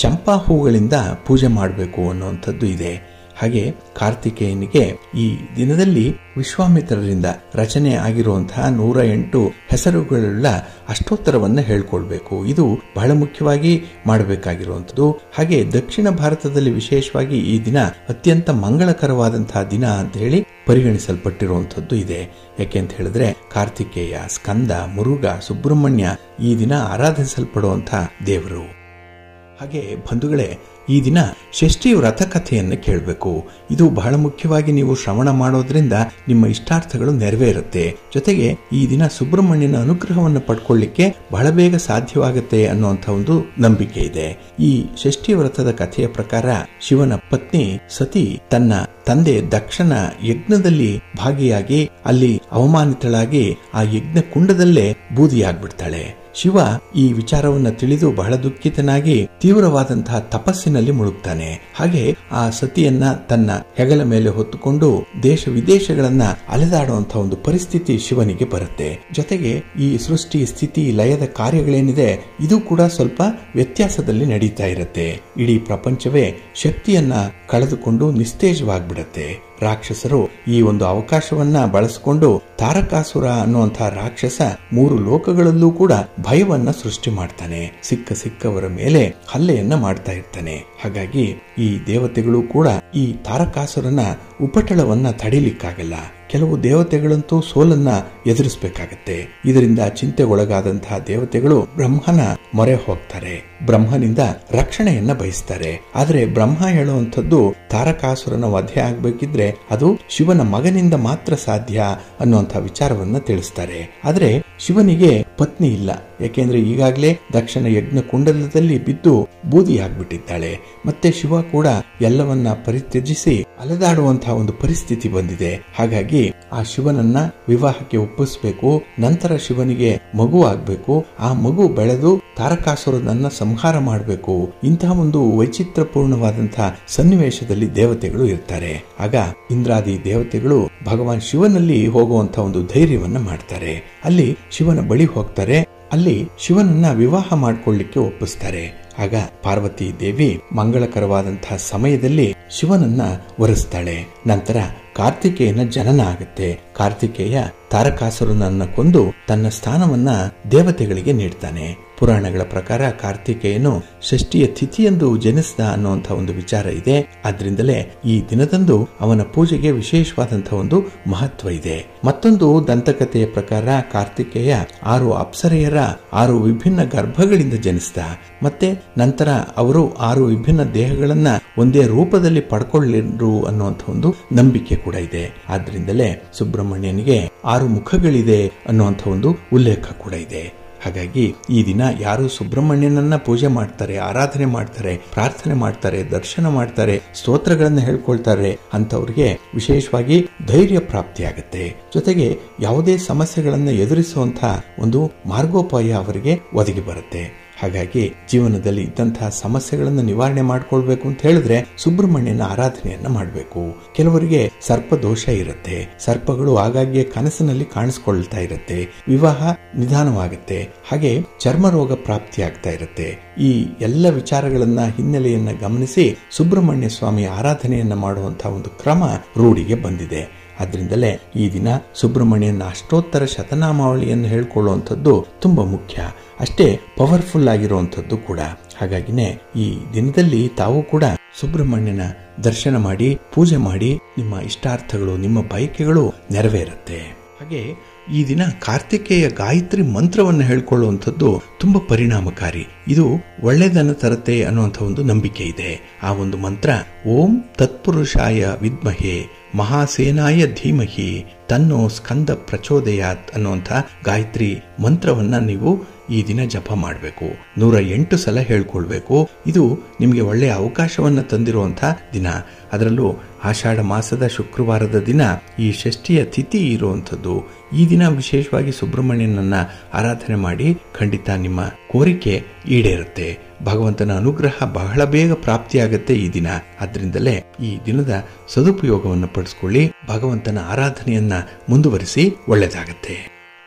Speaker 1: ಚಂಪಾ ಹೂಗಳಿಂದ ಪೂಜೆ ಮಾಡಬೇಕು ಅನ್ನುವಂಥದ್ದು ಇದೆ. ಹಾಗೆ ಕಾರ್ತಿಕೇಯನಿಗೆ ಈ ದಿನದಲ್ಲಿ ವಿಶ್ವಾಮಿತ್ರರಿಂದ ರಚನೆ ಆಗಿರುವಂತಹ 108 ಹೆಸರುಗಳುಳ್ಳ ಅಷ್ಟೋತ್ತರವನ್ನ ಹೇಳ್ಕೊಳ್ಬೇಕು. ಇದು ಬಹಳ ಮುಖ್ಯವಾಗಿ ಮಾಡಬೇಕಾಗಿರುವಂಥದ್ದು. ಹಾಗೆ ದಕ್ಷಿಣ ಭಾರತದಲ್ಲಿ ವಿಶೇಷವಾಗಿ ಈ ದಿನ ಅತ್ಯಂತ ಮಂಗಳಕರವಾದಂತಹ ದಿನ ಅಂತ ಹೇಳಿ ಪರಿಗಣಿಸಲ್ಪಟ್ಟಿರುವಂಥದ್ದು ಇದೆ. ಯಾಕೆಂತ ಹೇಳಿದ್ರೆ ಕಾರ್ತಿಕೇಯ, ಸ್ಕಂದ, ಮುರುಘ, ಸುಬ್ರಹ್ಮಣ್ಯ ಈ ದಿನ ಆರಾಧಿಸಲ್ಪಡುವಂತಹ ದೇವರು. ಹಾಗೆ ಬಂಧುಗಳೇ, ಈ ದಿನ ಷಷ್ಠಿ ವ್ರತ ಕಥೆಯನ್ನು ಕೇಳಬೇಕು. ಇದು ಬಹಳ ಮುಖ್ಯವಾಗಿ ನೀವು ಶ್ರವಣ ಮಾಡೋದ್ರಿಂದ ನಿಮ್ಮ ಇಷ್ಟಾರ್ಥಗಳು ನೆರವೇರುತ್ತೆ. ಜೊತೆಗೆ ಈ ದಿನ ಸುಬ್ರಹ್ಮಣ್ಯನ ಅನುಗ್ರಹವನ್ನು ಪಡ್ಕೊಳ್ಳಿಕ್ಕೆ ಬಹಳ ಬೇಗ ಸಾಧ್ಯವಾಗುತ್ತೆ ಅನ್ನುವಂಥ ಒಂದು ನಂಬಿಕೆ ಇದೆ. ಈ ಷಷ್ಠಿ ವ್ರತದ ಕಥೆಯ ಪ್ರಕಾರ ಶಿವನ ಪತ್ನಿ ಸತಿ ತನ್ನ ತಂದೆ ದಕ್ಷನ ಯಜ್ಞದಲ್ಲಿ ಭಾಗಿಯಾಗಿ ಅಲ್ಲಿ ಅವಮಾನಿತಳಾಗಿ ಆ ಯಜ್ಞ ಕುಂಡದಲ್ಲೇ ಬೂದಿಯಾಗ್ಬಿಡ್ತಾಳೆ. ಶಿವ ಈ ವಿಚಾರವನ್ನ ತಿಳಿದು ಬಹಳ ದುಃಖಿತನಾಗಿ ತೀವ್ರವಾದಂತಹ ತಪಸ್ಸಿನಲ್ಲಿ ಮುಳುಗ್ತಾನೆ. ಹಾಗೆ ಆ ಸತಿಯನ್ನ ತನ್ನ ಹೆಗಲ ಮೇಲೆ ಹೊತ್ತುಕೊಂಡು ದೇಶ ವಿದೇಶಗಳನ್ನ ಅಲೆದಾಡುವಂತಹ ಒಂದು ಪರಿಸ್ಥಿತಿ ಶಿವನಿಗೆ ಬರುತ್ತೆ. ಜೊತೆಗೆ ಈ ಸೃಷ್ಟಿ ಸ್ಥಿತಿ ಲಯದ ಕಾರ್ಯಗಳೇನಿದೆ ಇದು ಕೂಡ ಸ್ವಲ್ಪ ವ್ಯತ್ಯಾಸದಲ್ಲಿ ನಡೀತಾ ಇರುತ್ತೆ. ಇಡೀ ಪ್ರಪಂಚವೇ ಶಕ್ತಿಯನ್ನ ಕಳೆದುಕೊಂಡು ನಿಸ್ತೇಜವಾಗ್ಬಿಡತ್ತೆ. ರಾಕ್ಷಸರು ಈ ಒಂದು ಅವಕಾಶವನ್ನ ಬಳಸಿಕೊಂಡು ತಾರಕಾಸುರ ಅನ್ನುವಂತಹ ರಾಕ್ಷಸ 3 ಲೋಕಗಳಲ್ಲೂ ಕೂಡ ಭಯವನ್ನ ಸೃಷ್ಟಿ ಮಾಡ್ತಾನೆ. ಸಿಕ್ಕವರ ಮೇಲೆ ಹಲ್ಲೆಯನ್ನ ಮಾಡ್ತಾ ಇರ್ತಾನೆ. ಹಾಗಾಗಿ ಈ ದೇವತೆಗಳು ಕೂಡ ಈ ತಾರಕಾಸುರನ ಉಪಟಳವನ್ನ ತಡಿಲಿಕ್ಕಾಗಲ್ಲ. ಕೆಲವು ದೇವತೆಗಳಂತೂ ಸೋಲನ್ನ ಎದುರಿಸಬೇಕಾಗತ್ತೆ. ಇದರಿಂದ ಚಿಂತೆಗೊಳಗಾದಂತಹ ದೇವತೆಗಳು ಬ್ರಹ್ಮನ ಮೊರೆ ಹೋಗ್ತಾರೆ. ಬ್ರಹ್ಮನಿಂದ ರಕ್ಷಣೆಯನ್ನ ಬಯಸ್ತಾರೆ. ಆದ್ರೆ ಬ್ರಹ್ಮ ಹೇಳುವಂಥದ್ದು ತಾರಕಾಸುರನ ವಧೆ ಆಗ್ಬೇಕಿದ್ರೆ ಅದು ಶಿವನ ಮಗನಿಂದ ಮಾತ್ರ ಸಾಧ್ಯ ಅನ್ನುವಂತಹ ವಿಚಾರವನ್ನ ತಿಳಿಸ್ತಾರೆ. ಆದ್ರೆ ಶಿವನಿಗೆ ಪತ್ನಿ ಇಲ್ಲ. ಯಾಕೆಂದ್ರೆ ಈಗಾಗಲೇ ದಕ್ಷಿಣ ಯಜ್ಞ ಕುಂಡಲದಲ್ಲಿ ಬಿದ್ದು ಬೂದಿಯಾಗ್ಬಿಟ್ಟಿದ್ದಾಳೆ. ಮತ್ತೆ ಶಿವ ಕೂಡ ಎಲ್ಲವನ್ನ ಪರಿತ್ಯಜಿಸಿ ಅಲೆದಾಡುವಂತಹ ಒಂದು ಪರಿಸ್ಥಿತಿ ಬಂದಿದೆ. ಹಾಗಾಗಿ ಆ ಶಿವನನ್ನ ವಿವಾಹಕ್ಕೆ ಒಪ್ಪಿಸಬೇಕು. ನಂತರ ಶಿವನಿಗೆ ಮಗು ಆಗ್ಬೇಕು. ಆ ಮಗು ಬೆಳೆದು ತಾರಕಾಸುರನನ್ನ ಸಂಹಾರ ಮಾಡಬೇಕು. ಇಂತಹ ಒಂದು ವೈಚಿತ್ರಪೂರ್ಣವಾದಂತಹ ಸನ್ನಿವೇಶದಲ್ಲಿ ದೇವತೆಗಳು ಇರ್ತಾರೆ. ಆಗ ಇಂದ್ರಾದಿ ದೇವತೆಗಳು ಭಗವಾನ್ ಶಿವನಲ್ಲಿ ಹೋಗುವಂತಹ ಒಂದು ಧೈರ್ಯವನ್ನ ಮಾಡ್ತಾರೆ. ಅಲ್ಲಿ ಶಿವನ ಬಳಿ ಹೋಗ್ತಾರೆ. ಅಲ್ಲಿ ಶಿವನನ್ನ ವಿವಾಹ ಮಾಡಿಕೊಳ್ಳಿಕ್ಕೆ ಒಪ್ಪಿಸ್ತಾರೆ. ಆಗ ಪಾರ್ವತಿ ದೇವಿ ಮಂಗಳಕರವಾದಂತಹ ಸಮಯದಲ್ಲಿ ಶಿವನನ್ನ ವರಿಸ್ತಾಳೆ. ನಂತರ ಕಾರ್ತಿಕೇಯನ ಜನನ ಆಗುತ್ತೆ. ಕಾರ್ತಿಕೇಯ ತಾರಕಾಸುರನನ್ನ ಕೊಂದು ತನ್ನ ಸ್ಥಾನವನ್ನ ದೇವತೆಗಳಿಗೆ ನೀಡ್ತಾನೆ. ಪುರಾಣಗಳ ಪ್ರಕಾರ ಕಾರ್ತಿಕೇಯನು ಷಷ್ಠಿಯ ತಿಥಿಯಂದು ಜನಿಸಿದ ಅನ್ನುವಂತಹ ಒಂದು ವಿಚಾರ ಇದೆ. ಆದ್ರಿಂದಲೇ ಈ ದಿನದಂದು ಅವನ ಪೂಜೆಗೆ ವಿಶೇಷವಾದಂತಹ ಒಂದು ಮಹತ್ವ ಇದೆ. ಮತ್ತೊಂದು ದಂತಕಥೆಯ ಪ್ರಕಾರ ಕಾರ್ತಿಕೇಯ 6 ಅಪ್ಸರೆಯರ 6 ವಿಭಿನ್ನ ಗರ್ಭಗಳಿಂದ ಜನಿಸಿದ. ಮತ್ತೆ ನಂತರ ಅವರು 6 ವಿಭಿನ್ನ ದೇಹಗಳನ್ನ ಒಂದೇ ರೂಪದಲ್ಲಿ ಪಡ್ಕೊಳ್ಳಿರು ಅನ್ನುವಂಥ ಒಂದು ನಂಬಿಕೆ ಕೂಡ ಇದೆ. ಆದ್ರಿಂದಲೇ ಸುಬ್ರಹ್ಮಣ್ಯನಿಗೆ 6 ಮುಖಗಳಿದೆ ಅನ್ನುವಂಥ ಒಂದು ಉಲ್ಲೇಖ ಕೂಡ ಇದೆ. ಹಾಗಾಗಿ ಈ ದಿನ ಯಾರು ಸುಬ್ರಹ್ಮಣ್ಯನನ್ನ ಪೂಜೆ ಮಾಡ್ತಾರೆ, ಆರಾಧನೆ ಮಾಡ್ತಾರೆ, ಪ್ರಾರ್ಥನೆ ಮಾಡ್ತಾರೆ, ದರ್ಶನ ಮಾಡ್ತಾರೆ, ಸ್ತೋತ್ರಗಳನ್ನ ಹೇಳ್ಕೊಳ್ತಾರೆ ಅಂತವ್ರಿಗೆ ವಿಶೇಷವಾಗಿ ಧೈರ್ಯ ಪ್ರಾಪ್ತಿಯಾಗುತ್ತೆ. ಜೊತೆಗೆ ಯಾವುದೇ ಸಮಸ್ಯೆಗಳನ್ನ ಎದುರಿಸುವಂತಹ ಒಂದು ಮಾರ್ಗೋಪಾಯ ಅವರಿಗೆ ಒದಗಿ ಬರುತ್ತೆ. ಹಾಗಾಗಿ ಜೀವನದಲ್ಲಿ ಇದ್ದಂತಹ ಸಮಸ್ಯೆಗಳನ್ನು ನಿವಾರಣೆ ಮಾಡ್ಕೊಳ್ಬೇಕು ಅಂತ ಹೇಳಿದ್ರೆ ಸುಬ್ರಹ್ಮಣ್ಯನ ಆರಾಧನೆಯನ್ನ ಮಾಡಬೇಕು. ಕೆಲವರಿಗೆ ಸರ್ಪ ದೋಷ ಇರುತ್ತೆ. ಸರ್ಪಗಳು ಆಗಾಗ್ಗೆ ಕನಸಿನಲ್ಲಿ ಕಾಣಿಸ್ಕೊಳ್ತಾ ಇರುತ್ತೆ. ವಿವಾಹ ನಿಧಾನವಾಗುತ್ತೆ. ಹಾಗೆ ಚರ್ಮ ರೋಗ ಪ್ರಾಪ್ತಿಯಾಗ್ತಾ ಇರುತ್ತೆ. ಈ ಎಲ್ಲ ವಿಚಾರಗಳನ್ನ ಹಿನ್ನೆಲೆಯನ್ನ ಗಮನಿಸಿ ಸುಬ್ರಹ್ಮಣ್ಯ ಸ್ವಾಮಿ ಆರಾಧನೆಯನ್ನ ಮಾಡುವಂತಹ ಒಂದು ಕ್ರಮ ರೂಢಿಗೆ ಬಂದಿದೆ. ಆದ್ರಿಂದಲೇ ಈ ದಿನ ಸುಬ್ರಹ್ಮಣ್ಯನ ಅಷ್ಟೋತ್ತರ ಶತನಾಮಾವಳಿಯನ್ನು ಹೇಳ್ಕೊಳ್ಳುವಂಥದ್ದು ತುಂಬಾ ಮುಖ್ಯ. ಅಷ್ಟೇ ಪವರ್ಫುಲ್ ಆಗಿರುವಂಥದ್ದು ಕೂಡ. ಹಾಗಾಗಿನೇ ಈ ದಿನದಲ್ಲಿ ತಾವು ಕೂಡ ಸುಬ್ರಹ್ಮಣ್ಯನ ದರ್ಶನ ಮಾಡಿ ಪೂಜೆ ಮಾಡಿ ನಿಮ್ಮ ಇಷ್ಟಾರ್ಥಗಳು ನಿಮ್ಮ ಬಯಕೆಗಳು ನೆರವೇರುತ್ತೆ. ಹಾಗೆ ಈ ದಿನ ಕಾರ್ತಿಕೇಯ ಗಾಯತ್ರಿ ಮಂತ್ರವನ್ನು ಹೇಳ್ಕೊಳ್ಳುವಂಥದ್ದು ತುಂಬಾ ಪರಿಣಾಮಕಾರಿ. ಇದು ಒಳ್ಳೆದನ್ನ ತರತೆ ಅನ್ನುವಂಥ ಒಂದು ನಂಬಿಕೆ ಇದೆ. ಆ ಒಂದು ಮಂತ್ರ ಓಂ ತತ್ಪುರುಷಾಯ ವಿದ್ಮಹೆ ಮಹಾಸೇನಾಯ ಧೀಮಹಿ ತನ್ನೋ ಸ್ಕಂದ ಪ್ರಚೋದಯಾತ್ ಅನ್ನುವಂಥ ಗಾಯತ್ರಿ ಮಂತ್ರವನ್ನ ನೀವು ಈ ದಿನ ಜಪ ಮಾಡಬೇಕು. 108 ಸಲ ಹೇಳ್ಕೊಳ್ಬೇಕು. ಇದು ನಿಮಗೆ ಒಳ್ಳೆಯ ಅವಕಾಶವನ್ನ ತಂದಿರುವಂತಹ ದಿನ. ಅದರಲ್ಲೂ ಆಷಾಢ ಮಾಸದ ಶುಕ್ರವಾರದ ದಿನ ಈ ಷಷ್ಠಿಯ ತಿಥಿ ಇರುವಂಥದ್ದು. ಈ ದಿನ ವಿಶೇಷವಾಗಿ ಸುಬ್ರಹ್ಮಣ್ಯನನ್ನ ಆರಾಧನೆ ಮಾಡಿ ಖಂಡಿತ ನಿಮ್ಮ ಕೋರಿಕೆ ಈಡೇರುತ್ತೆ. ಭಗವಂತನ ಅನುಗ್ರಹ ಬಹಳ ಬೇಗ ಪ್ರಾಪ್ತಿಯಾಗತ್ತೆ ಈ ದಿನ. ಆದ್ರಿಂದಲೇ ಈ ದಿನದ ಸದುಪಯೋಗವನ್ನು ಪಡಿಸ್ಕೊಳ್ಳಿ. ಭಗವಂತನ ಆರಾಧನೆಯನ್ನ ಮುಂದುವರಿಸಿ, ಒಳ್ಳೆಯದಾಗತ್ತೆ.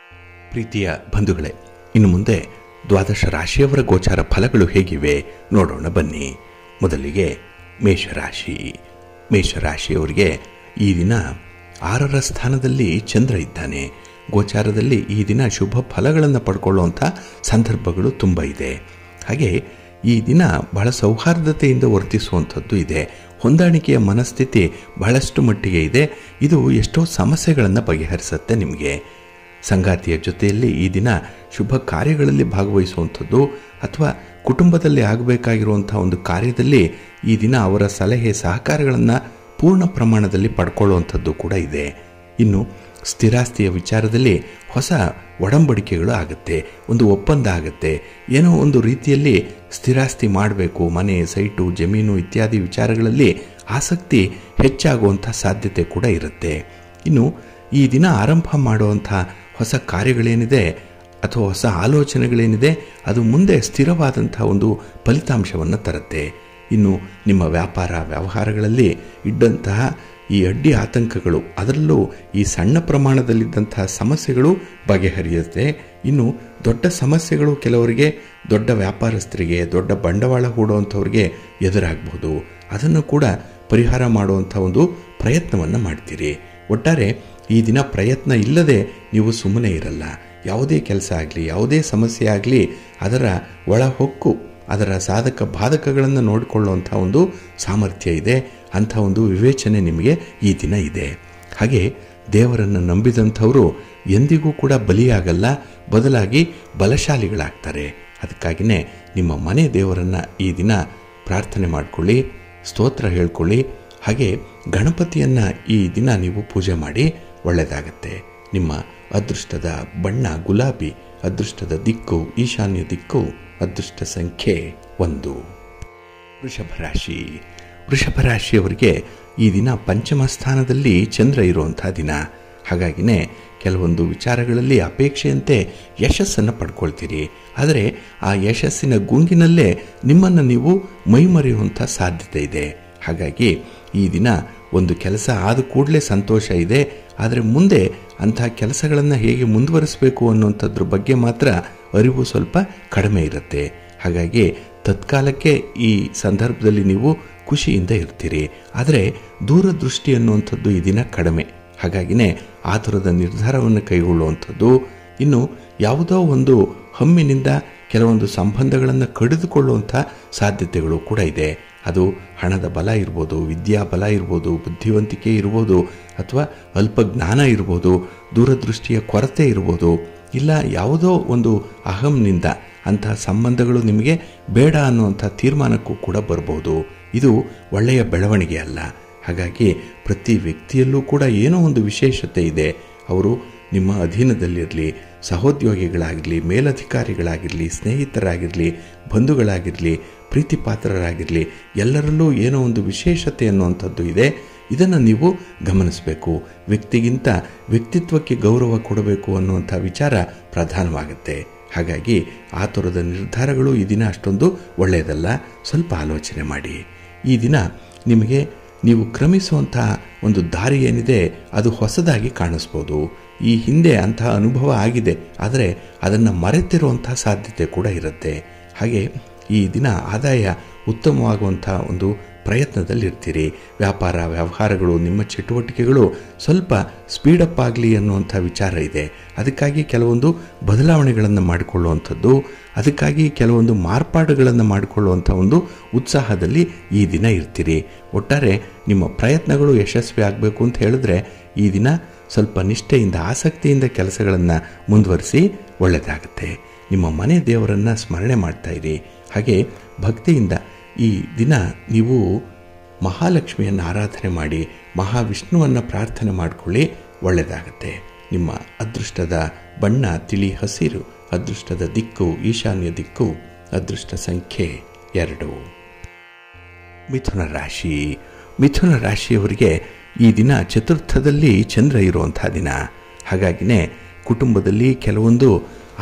Speaker 1: ಪ್ರೀತಿಯ ಬಂಧುಗಳೇ, ಇನ್ನು ಮುಂದೆ 12 ರಾಶಿಯವರ ಗೋಚಾರ ಫಲಗಳು ಹೇಗಿವೆ ನೋಡೋಣ ಬನ್ನಿ. ಮೊದಲಿಗೆ ಮೇಷರಾಶಿ. ಮೇಷರಾಶಿಯವರಿಗೆ ಈ ದಿನ 6ರ ಸ್ಥಾನದಲ್ಲಿ ಚಂದ್ರ ಇದ್ದಾನೆ. ಗೋಚಾರದಲ್ಲಿ ಈ ದಿನ ಶುಭ ಫಲಗಳನ್ನು ಪಡ್ಕೊಳ್ಳುವಂಥ ಸಂದರ್ಭಗಳು ತುಂಬ ಇದೆ. ಹಾಗೆ ಈ ದಿನ ಬಹಳ ಸೌಹಾರ್ದತೆಯಿಂದ ವರ್ತಿಸುವಂಥದ್ದು ಇದೆ. ಹೊಂದಾಣಿಕೆಯ ಮನಸ್ಥಿತಿ ಬಹಳಷ್ಟು ಮಟ್ಟಿಗೆ ಇದೆ. ಇದು ಎಷ್ಟೋ ಸಮಸ್ಯೆಗಳನ್ನು ಬಗೆಹರಿಸುತ್ತೆ. ನಿಮಗೆ ಸಂಗಾತಿಯ ಜೊತೆಯಲ್ಲಿ ಈ ದಿನ ಶುಭ ಕಾರ್ಯಗಳಲ್ಲಿ ಭಾಗವಹಿಸುವಂಥದ್ದು ಅಥವಾ ಕುಟುಂಬದಲ್ಲಿ ಆಗಬೇಕಾಗಿರುವಂಥ ಒಂದು ಕಾರ್ಯದಲ್ಲಿ ಈ ದಿನ ಅವರ ಸಲಹೆ ಸಹಕಾರಗಳನ್ನು ಪೂರ್ಣ ಪ್ರಮಾಣದಲ್ಲಿ ಪಡ್ಕೊಳ್ಳುವಂಥದ್ದು ಕೂಡ ಇದೆ. ಇನ್ನು ಸ್ಥಿರಾಸ್ತಿಯ ವಿಚಾರದಲ್ಲಿ ಹೊಸ ಒಡಂಬಡಿಕೆಗಳು ಆಗುತ್ತೆ, ಒಂದು ಒಪ್ಪಂದ ಆಗುತ್ತೆ. ಏನೋ ಒಂದು ರೀತಿಯಲ್ಲಿ ಸ್ಥಿರಾಸ್ತಿ ಮಾಡಬೇಕು, ಮನೆ, ಸೈಟು, ಜಮೀನು ಇತ್ಯಾದಿ ವಿಚಾರಗಳಲ್ಲಿ ಆಸಕ್ತಿ ಹೆಚ್ಚಾಗುವಂಥ ಸಾಧ್ಯತೆ ಕೂಡ ಇರುತ್ತೆ. ಇನ್ನು ಈ ದಿನ ಆರಂಭ ಮಾಡುವಂಥ ಹೊಸ ಕಾರ್ಯಗಳೇನಿದೆ ಅಥವಾ ಹೊಸ ಆಲೋಚನೆಗಳೇನಿದೆ ಅದು ಮುಂದೆ ಸ್ಥಿರವಾದಂತಹ ಒಂದು ಫಲಿತಾಂಶವನ್ನು ತರುತ್ತೆ. ಇನ್ನು ನಿಮ್ಮ ವ್ಯಾಪಾರ ವ್ಯವಹಾರಗಳಲ್ಲಿ ಇದ್ದಂತಹ ಈ ಅಡ್ಡಿ ಆತಂಕಗಳು, ಅದರಲ್ಲೂ ಈ ಸಣ್ಣ ಪ್ರಮಾಣದಲ್ಲಿದ್ದಂತಹ ಸಮಸ್ಯೆಗಳು ಬಗೆಹರಿಯುತ್ತೆ. ಇನ್ನು ದೊಡ್ಡ ಸಮಸ್ಯೆಗಳು ಕೆಲವರಿಗೆ, ದೊಡ್ಡ ವ್ಯಾಪಾರಸ್ಥರಿಗೆ, ದೊಡ್ಡ ಬಂಡವಾಳ ಹೂಡುವಂಥವ್ರಿಗೆ ಎದುರಾಗಬಹುದು. ಅದನ್ನು ಕೂಡ ಪರಿಹಾರ ಮಾಡುವಂಥ ಒಂದು ಪ್ರಯತ್ನವನ್ನು ಮಾಡ್ತೀರಿ. ಒಟ್ಟಾರೆ ಈ ದಿನ ಪ್ರಯತ್ನ ಇಲ್ಲದೆ ನೀವು ಸುಮ್ಮನೆ ಇರಲ್ಲ. ಯಾವುದೇ ಕೆಲಸ ಆಗಲಿ, ಯಾವುದೇ ಸಮಸ್ಯೆ ಆಗಲಿ, ಅದರ ಒಳ ಹೊಕ್ಕು, ಅದರ ಸಾಧಕ ಬಾಧಕಗಳನ್ನು ನೋಡಿಕೊಳ್ಳುವಂಥ ಒಂದು ಸಾಮರ್ಥ್ಯ ಇದೆ. ಅಂಥ ಒಂದು ವಿವೇಚನೆ ನಿಮಗೆ ಈ ದಿನ ಇದೆ. ಹಾಗೆ ದೇವರನ್ನು ನಂಬಿದಂಥವರು ಎಂದಿಗೂ ಕೂಡ ಬಲಿಯಾಗಲ್ಲ, ಬದಲಾಗಿ ಬಲಶಾಲಿಗಳಾಗ್ತಾರೆ. ಅದಕ್ಕಾಗಿಯೇ ನಿಮ್ಮ ಮನೆ ದೇವರನ್ನು ಈ ದಿನ ಪ್ರಾರ್ಥನೆ ಮಾಡಿಕೊಳ್ಳಿ, ಸ್ತೋತ್ರ ಹೇಳ್ಕೊಳ್ಳಿ. ಹಾಗೆ ಗಣಪತಿಯನ್ನು ಈ ದಿನ ನೀವು ಪೂಜೆ ಮಾಡಿ, ಒಳ್ಳೆಯದಾಗತ್ತೆ. ನಿಮ್ಮ ಅದೃಷ್ಟದ ಬಣ್ಣ ಗುಲಾಬಿ, ಅದೃಷ್ಟದ ದಿಕ್ಕು ಈಶಾನ್ಯ ದಿಕ್ಕು, ಅದೃಷ್ಟ ಸಂಖ್ಯೆ 1. ವೃಷಭ ರಾಶಿ. ವೃಷಭ ರಾಶಿಯವರಿಗೆ ಈ ದಿನ ಪಂಚಮ ಸ್ಥಾನದಲ್ಲಿ ಚಂದ್ರ ಇರುವಂಥ ದಿನ. ಹಾಗಾಗಿನೇ ಕೆಲವೊಂದು ವಿಚಾರಗಳಲ್ಲಿ ಅಪೇಕ್ಷೆಯಂತೆ ಯಶಸ್ಸನ್ನು ಪಡ್ಕೊಳ್ತೀರಿ. ಆದರೆ ಆ ಯಶಸ್ಸಿನ ಗುಂಗಿನಲ್ಲೇ ನಿಮ್ಮನ್ನು ನೀವು ಮೈಮರೆಯುವಂಥ ಸಾಧ್ಯತೆ ಇದೆ. ಹಾಗಾಗಿ ಈ ದಿನ ಒಂದು ಕೆಲಸ ಆದ ಕೂಡಲೇ ಸಂತೋಷ ಇದೆ, ಆದರೆ ಮುಂದೆ ಅಂಥ ಕೆಲಸಗಳನ್ನು ಹೇಗೆ ಮುಂದುವರಿಸಬೇಕು ಅನ್ನುವಂಥದ್ರ ಬಗ್ಗೆ ಮಾತ್ರ ಅರಿವು ಸ್ವಲ್ಪ ಕಡಿಮೆ ಇರುತ್ತೆ. ಹಾಗಾಗಿ ತತ್ಕಾಲಕ್ಕೆ ಈ ಸಂದರ್ಭದಲ್ಲಿ ನೀವು ಖುಷಿಯಿಂದ ಇರ್ತೀರಿ, ಆದರೆ ದೂರದೃಷ್ಟಿ ಅನ್ನುವಂಥದ್ದು ಈ ದಿನ ಕಡಿಮೆ. ಹಾಗಾಗಿನೇ ಆ ಥರದ ನಿರ್ಧಾರವನ್ನು ಕೈಗೊಳ್ಳುವಂಥದ್ದು. ಇನ್ನು ಯಾವುದೋ ಒಂದು ಹಮ್ಮಿನಿಂದ ಕೆಲವೊಂದು ಸಂಬಂಧಗಳನ್ನು ಕಡಿದುಕೊಳ್ಳುವಂಥ ಸಾಧ್ಯತೆಗಳು ಕೂಡ ಇದೆ. ಅದು ಹಣದ ಬಲ ಇರ್ಬೋದು, ವಿದ್ಯಾ ಬಲ ಇರ್ಬೋದು, ಬುದ್ಧಿವಂತಿಕೆ ಇರ್ಬೋದು, ಅಥವಾ ಅಲ್ಪ ಜ್ಞಾನ ಇರ್ಬೋದು, ದೂರದೃಷ್ಟಿಯ ಕೊರತೆ ಇರ್ಬೋದು, ಇಲ್ಲ ಯಾವುದೋ ಒಂದು ಅಹಂನಿಂದ ಅಂತಹ ಸಂಬಂಧಗಳು ನಿಮಗೆ ಬೇಡ ಅನ್ನುವಂಥ ತೀರ್ಮಾನಕ್ಕೂ ಕೂಡ ಬರ್ಬೋದು. ಇದು ಒಳ್ಳೆಯ ಬೆಳವಣಿಗೆ ಅಲ್ಲ. ಹಾಗಾಗಿ ಪ್ರತಿ ವ್ಯಕ್ತಿಯಲ್ಲೂ ಕೂಡ ಏನೋ ಒಂದು ವಿಶೇಷತೆ ಇದೆ. ಅವರು ನಿಮ್ಮ ಅಧೀನದಲ್ಲಿರಲಿ, ಸಹೋದ್ಯೋಗಿಗಳಾಗಿರಲಿ, ಮೇಲಧಿಕಾರಿಗಳಾಗಿರಲಿ, ಸ್ನೇಹಿತರಾಗಿರಲಿ, ಬಂಧುಗಳಾಗಿರಲಿ, ಪ್ರೀತಿ ಪಾತ್ರರಾಗಿರಲಿ, ಎಲ್ಲರಲ್ಲೂ ಏನೋ ಒಂದು ವಿಶೇಷತೆ ಅನ್ನುವಂಥದ್ದು ಇದೆ. ಇದನ್ನು ನೀವು ಗಮನಿಸಬೇಕು. ವ್ಯಕ್ತಿಗಿಂತ ವ್ಯಕ್ತಿತ್ವಕ್ಕೆ ಗೌರವ ಕೊಡಬೇಕು ಅನ್ನುವಂಥ ವಿಚಾರ ಪ್ರಧಾನವಾಗುತ್ತೆ. ಹಾಗಾಗಿ ಆ ಥರದ ನಿರ್ಧಾರಗಳು ಈ ದಿನ ಅಷ್ಟೊಂದು ಒಳ್ಳೆಯದಲ್ಲ. ಸ್ವಲ್ಪ ಆಲೋಚನೆ ಮಾಡಿ. ಈ ದಿನ ನಿಮಗೆ ನೀವು ಕ್ರಮಿಸುವಂಥ ಒಂದು ದಾರಿ ಏನಿದೆ ಅದು ಹೊಸದಾಗಿ ಕಾಣಿಸ್ಬೋದು. ಈ ಹಿಂದೆ ಅಂತಹ ಅನುಭವ ಆಗಿದೆ, ಆದರೆ ಅದನ್ನು ಮರೆತಿರುವಂಥ ಸಾಧ್ಯತೆ ಕೂಡ ಇರುತ್ತೆ. ಹಾಗೆ ಈ ದಿನ ಆದಾಯ ಉತ್ತಮವಾಗುವಂಥ ಒಂದು ಪ್ರಯತ್ನದಲ್ಲಿರ್ತೀರಿ. ವ್ಯಾಪಾರ ವ್ಯವಹಾರಗಳು, ನಿಮ್ಮ ಚಟುವಟಿಕೆಗಳು ಸ್ವಲ್ಪ ಸ್ಪೀಡಪ್ ಆಗಲಿ ಅನ್ನುವಂಥ ವಿಚಾರ ಇದೆ. ಅದಕ್ಕಾಗಿ ಕೆಲವೊಂದು ಬದಲಾವಣೆಗಳನ್ನು ಮಾಡಿಕೊಳ್ಳುವಂಥದ್ದು, ಅದಕ್ಕಾಗಿ ಕೆಲವೊಂದು ಮಾರ್ಪಾಡುಗಳನ್ನು ಮಾಡಿಕೊಳ್ಳುವಂಥ ಒಂದು ಉತ್ಸಾಹದಲ್ಲಿ ಈ ದಿನ ಇರ್ತೀರಿ. ಒಟ್ಟಾರೆ ನಿಮ್ಮ ಪ್ರಯತ್ನಗಳು ಯಶಸ್ವಿ ಆಗಬೇಕು ಅಂತ ಹೇಳಿದ್ರೆ ಈ ದಿನ ಸ್ವಲ್ಪ ನಿಷ್ಠೆಯಿಂದ, ಆಸಕ್ತಿಯಿಂದ ಕೆಲಸಗಳನ್ನು ಮುಂದುವರಿಸಿ, ಒಳ್ಳೆಯದಾಗುತ್ತೆ. ನಿಮ್ಮ ಮನೆ ದೇವರನ್ನು ಸ್ಮರಣೆ ಮಾಡ್ತಾ ಇರಿ. ಹಾಗೆ ಭಕ್ತಿಯಿಂದ ಈ ದಿನ ನೀವು ಮಹಾಲಕ್ಷ್ಮಿಯನ್ನು ಆರಾಧನೆ ಮಾಡಿ, ಮಹಾವಿಷ್ಣುವನ್ನು ಪ್ರಾರ್ಥನೆ ಮಾಡಿಕೊಳ್ಳಿ, ಒಳ್ಳೆಯದಾಗತ್ತೆ. ನಿಮ್ಮ ಅದೃಷ್ಟದ ಬಣ್ಣ ತಿಳಿ ಹಸಿರು, ಅದೃಷ್ಟದ ದಿಕ್ಕು ಈಶಾನ್ಯ ದಿಕ್ಕು, ಅದೃಷ್ಟ ಸಂಖ್ಯೆ 2. ಮಿಥುನ ರಾಶಿ. ಮಿಥುನ ರಾಶಿಯವರಿಗೆ ಈ ದಿನ ಚತುರ್ಥದಲ್ಲಿ ಚಂದ್ರ ಇರುವಂಥ ದಿನ. ಹಾಗಾಗಿನೇ ಕುಟುಂಬದಲ್ಲಿ ಕೆಲವೊಂದು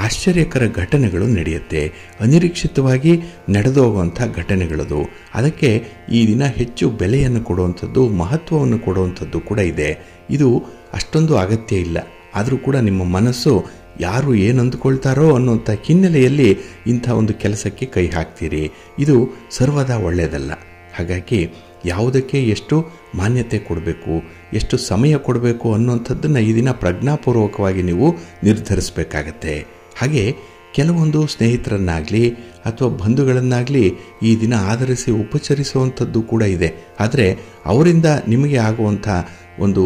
Speaker 1: ಆಶ್ಚರ್ಯಕರ ಘಟನೆಗಳು ನಡೆಯುತ್ತೆ. ಅನಿರೀಕ್ಷಿತವಾಗಿ ನಡೆದೋಗುವಂಥ ಘಟನೆಗಳದು. ಅದಕ್ಕೆ ಈ ದಿನ ಹೆಚ್ಚು ಬೆಲೆಯನ್ನು ಕೊಡುವಂಥದ್ದು, ಮಹತ್ವವನ್ನು ಕೊಡುವಂಥದ್ದು ಕೂಡ ಇದೆ. ಇದು ಅಷ್ಟೊಂದು ಅಗತ್ಯ ಇಲ್ಲ, ಆದರೂ ಕೂಡ ನಿಮ್ಮ ಮನಸ್ಸು ಯಾರು ಏನು ಅಂದುಕೊಳ್ತಾರೋ ಅನ್ನುವಂಥ ಹಿನ್ನೆಲೆಯಲ್ಲಿ ಇಂಥ ಒಂದು ಕೆಲಸಕ್ಕೆ ಕೈ ಹಾಕ್ತೀರಿ. ಇದು ಸರ್ವದಾ ಒಳ್ಳೆಯದಲ್ಲ. ಹಾಗಾಗಿ ಯಾವುದಕ್ಕೆ ಎಷ್ಟು ಮಾನ್ಯತೆ ಕೊಡಬೇಕು, ಎಷ್ಟು ಸಮಯ ಕೊಡಬೇಕು ಅನ್ನುವಂಥದ್ದನ್ನು ಈ ದಿನ ಪ್ರಜ್ಞಾಪೂರ್ವಕವಾಗಿ ನೀವು ನಿರ್ಧರಿಸಬೇಕಾಗತ್ತೆ. ಹಾಗೆ ಕೆಲವೊಂದು ಸ್ನೇಹಿತರನ್ನಾಗಲಿ ಅಥವಾ ಬಂಧುಗಳನ್ನಾಗಲಿ ಈ ದಿನ ಆಧರಿಸಿ ಉಪಚರಿಸುವಂಥದ್ದು ಕೂಡ ಇದೆ. ಆದರೆ ಅವರಿಂದ ನಿಮಗೆ ಆಗುವಂಥ ಒಂದು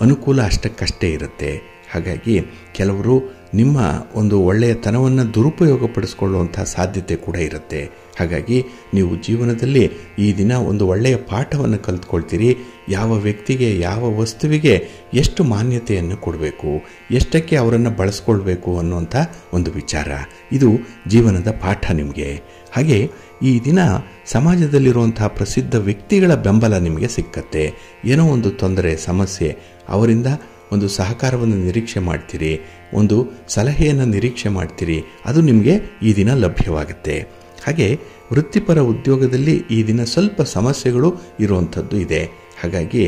Speaker 1: ಅನುಕೂಲ ಅಷ್ಟಕ್ಕಷ್ಟೇ ಇರುತ್ತೆ. ಹಾಗಾಗಿ ಕೆಲವರು ನಿಮ್ಮ ಒಂದು ಒಳ್ಳೆಯತನವನ್ನು ದುರುಪಯೋಗಪಡಿಸ್ಕೊಳ್ಳುವಂಥ ಸಾಧ್ಯತೆ ಕೂಡ ಇರುತ್ತೆ. ಹಾಗಾಗಿ ನೀವು ಜೀವನದಲ್ಲಿ ಈ ದಿನ ಒಂದು ಒಳ್ಳೆಯ ಪಾಠವನ್ನು ಕಲಿತ್ಕೊಳ್ತೀರಿ. ಯಾವ ವ್ಯಕ್ತಿಗೆ, ಯಾವ ವಸ್ತುವಿಗೆ ಎಷ್ಟು ಮಾನ್ಯತೆಯನ್ನು ಕೊಡಬೇಕು, ಎಷ್ಟಕ್ಕೆ ಅವರನ್ನು ಬಳಸ್ಕೊಳ್ಬೇಕು ಅನ್ನುವಂಥ ಒಂದು ವಿಚಾರ, ಇದು ಜೀವನದ ಪಾಠ ನಿಮಗೆ. ಹಾಗೆ ಈ ದಿನ ಸಮಾಜದಲ್ಲಿರುವಂಥ ಪ್ರಸಿದ್ಧ ವ್ಯಕ್ತಿಗಳ ಬೆಂಬಲ ನಿಮಗೆ ಸಿಕ್ಕತ್ತೆ. ಏನೋ ಒಂದು ತೊಂದರೆ, ಸಮಸ್ಯೆ, ಅವರಿಂದ ಒಂದು ಸಹಕಾರವನ್ನು ನಿರೀಕ್ಷೆ ಮಾಡ್ತೀರಿ, ಒಂದು ಸಲಹೆಯನ್ನು ನಿರೀಕ್ಷೆ ಮಾಡ್ತೀರಿ, ಅದು ನಿಮಗೆ ಈ ದಿನ ಲಭ್ಯವಾಗುತ್ತೆ. ಹಾಗೆ ವೃತ್ತಿಪರ ಉದ್ಯೋಗದಲ್ಲಿ ಈ ದಿನ ಸ್ವಲ್ಪ ಸಮಸ್ಯೆಗಳು ಇರುವಂಥದ್ದು ಇದೆ. ಹಾಗಾಗಿ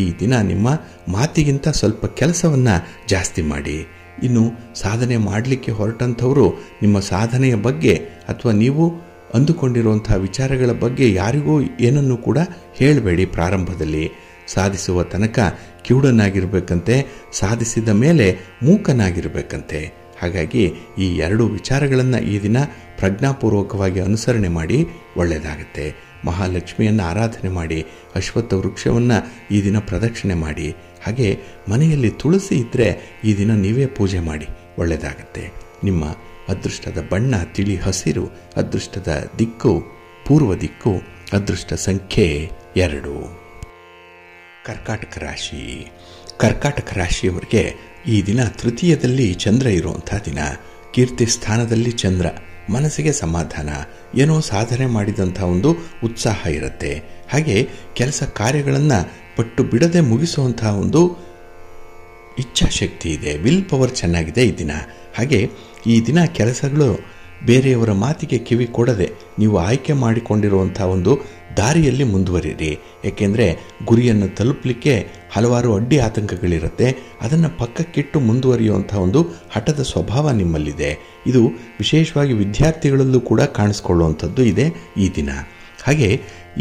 Speaker 1: ಈ ದಿನ ನಿಮ್ಮ ಮಾತಿಗಿಂತ ಸ್ವಲ್ಪ ಕೆಲಸವನ್ನು ಜಾಸ್ತಿ ಮಾಡಿ. ಇನ್ನು ಸಾಧನೆ ಮಾಡಲಿಕ್ಕೆ ಹೊರಟಂಥವರು ನಿಮ್ಮ ಸಾಧನೆಯ ಬಗ್ಗೆ ಅಥವಾ ನೀವು ಅಂದುಕೊಂಡಿರುವಂಥ ವಿಚಾರಗಳ ಬಗ್ಗೆ ಯಾರಿಗೂ ಏನನ್ನು ಕೂಡ ಹೇಳಬೇಡಿ. ಪ್ರಾರಂಭದಲ್ಲಿ ಸಾಧಿಸುವ ತನಕ ಕಿವುಡನಾಗಿರಬೇಕಂತೆ, ಸಾಧಿಸಿದ ಮೇಲೆ ಮೂಕನಾಗಿರಬೇಕಂತೆ. ಹಾಗಾಗಿ ಈ ಎರಡು ವಿಚಾರಗಳನ್ನು ಈ ದಿನ ಪ್ರಜ್ಞಾಪೂರ್ವಕವಾಗಿ ಅನುಸರಣೆ ಮಾಡಿ ಒಳ್ಳೆಯದಾಗುತ್ತೆ. ಮಹಾಲಕ್ಷ್ಮಿಯನ್ನು ಆರಾಧನೆ ಮಾಡಿ, ಅಶ್ವತ್ಥ ವೃಕ್ಷವನ್ನು ಈ ದಿನ ಪ್ರದಕ್ಷಿಣೆ ಮಾಡಿ. ಹಾಗೆ ಮನೆಯಲ್ಲಿ ತುಳಸಿ ಇದ್ದರೆ ಈ ದಿನ ನೀವೇ ಪೂಜೆ ಮಾಡಿ, ಒಳ್ಳೆಯದಾಗುತ್ತೆ. ನಿಮ್ಮ ಅದೃಷ್ಟದ ಬಣ್ಣ ತಿಳಿ ಹಸಿರು, ಅದೃಷ್ಟದ ದಿಕ್ಕು ಪೂರ್ವ ದಿಕ್ಕು, ಅದೃಷ್ಟ ಸಂಖ್ಯೆ 2. ಕರ್ಕಾಟಕ ರಾಶಿ. ಕರ್ಕಾಟಕ ರಾಶಿಯವರಿಗೆ ಈ ದಿನ ತೃತೀಯದಲ್ಲಿ ಚಂದ್ರ ಇರುವಂಥ ದಿನ. ಕೀರ್ತಿ ಸ್ಥಾನದಲ್ಲಿ ಚಂದ್ರ, ಮನಸ್ಸಿಗೆ ಸಮಾಧಾನ, ಏನೋ ಸಾಧನೆ ಮಾಡಿದಂಥ ಒಂದು ಉತ್ಸಾಹ ಇರುತ್ತೆ. ಹಾಗೆ ಕೆಲಸ ಕಾರ್ಯಗಳನ್ನು ಪಟ್ಟು ಬಿಡದೆ ಮುಗಿಸುವಂತಹ ಒಂದು ಇಚ್ಛಾಶಕ್ತಿ ಇದೆ, ವಿಲ್ ಪವರ್ ಚೆನ್ನಾಗಿದೆ ಈ ದಿನ. ಹಾಗೆ ಈ ದಿನ ಕೆಲಸಗಳು ಬೇರೆಯವರ ಮಾತಿಗೆ ಕಿವಿ ಕೊಡದೆ ನೀವು ಆಯ್ಕೆ ಮಾಡಿಕೊಂಡಿರುವಂಥ ಒಂದು ದಾರಿಯಲ್ಲಿ ಮುಂದುವರಿರಿ. ಏಕೆಂದರೆ ಗುರಿಯನ್ನು ತಲುಪಲಿಕ್ಕೆ ಹಲವಾರು ಅಡ್ಡಿ ಆತಂಕಗಳಿರುತ್ತೆ. ಅದನ್ನು ಪಕ್ಕಕ್ಕಿಟ್ಟು ಮುಂದುವರಿಯುವಂಥ ಒಂದು ಹಠದ ಸ್ವಭಾವ ನಿಮ್ಮಲ್ಲಿದೆ. ಇದು ವಿಶೇಷವಾಗಿ ವಿದ್ಯಾರ್ಥಿಗಳಲ್ಲೂ ಕೂಡ ಕಾಣಿಸ್ಕೊಳ್ಳುವಂಥದ್ದು ಇದೆ ಈ ದಿನ. ಹಾಗೆ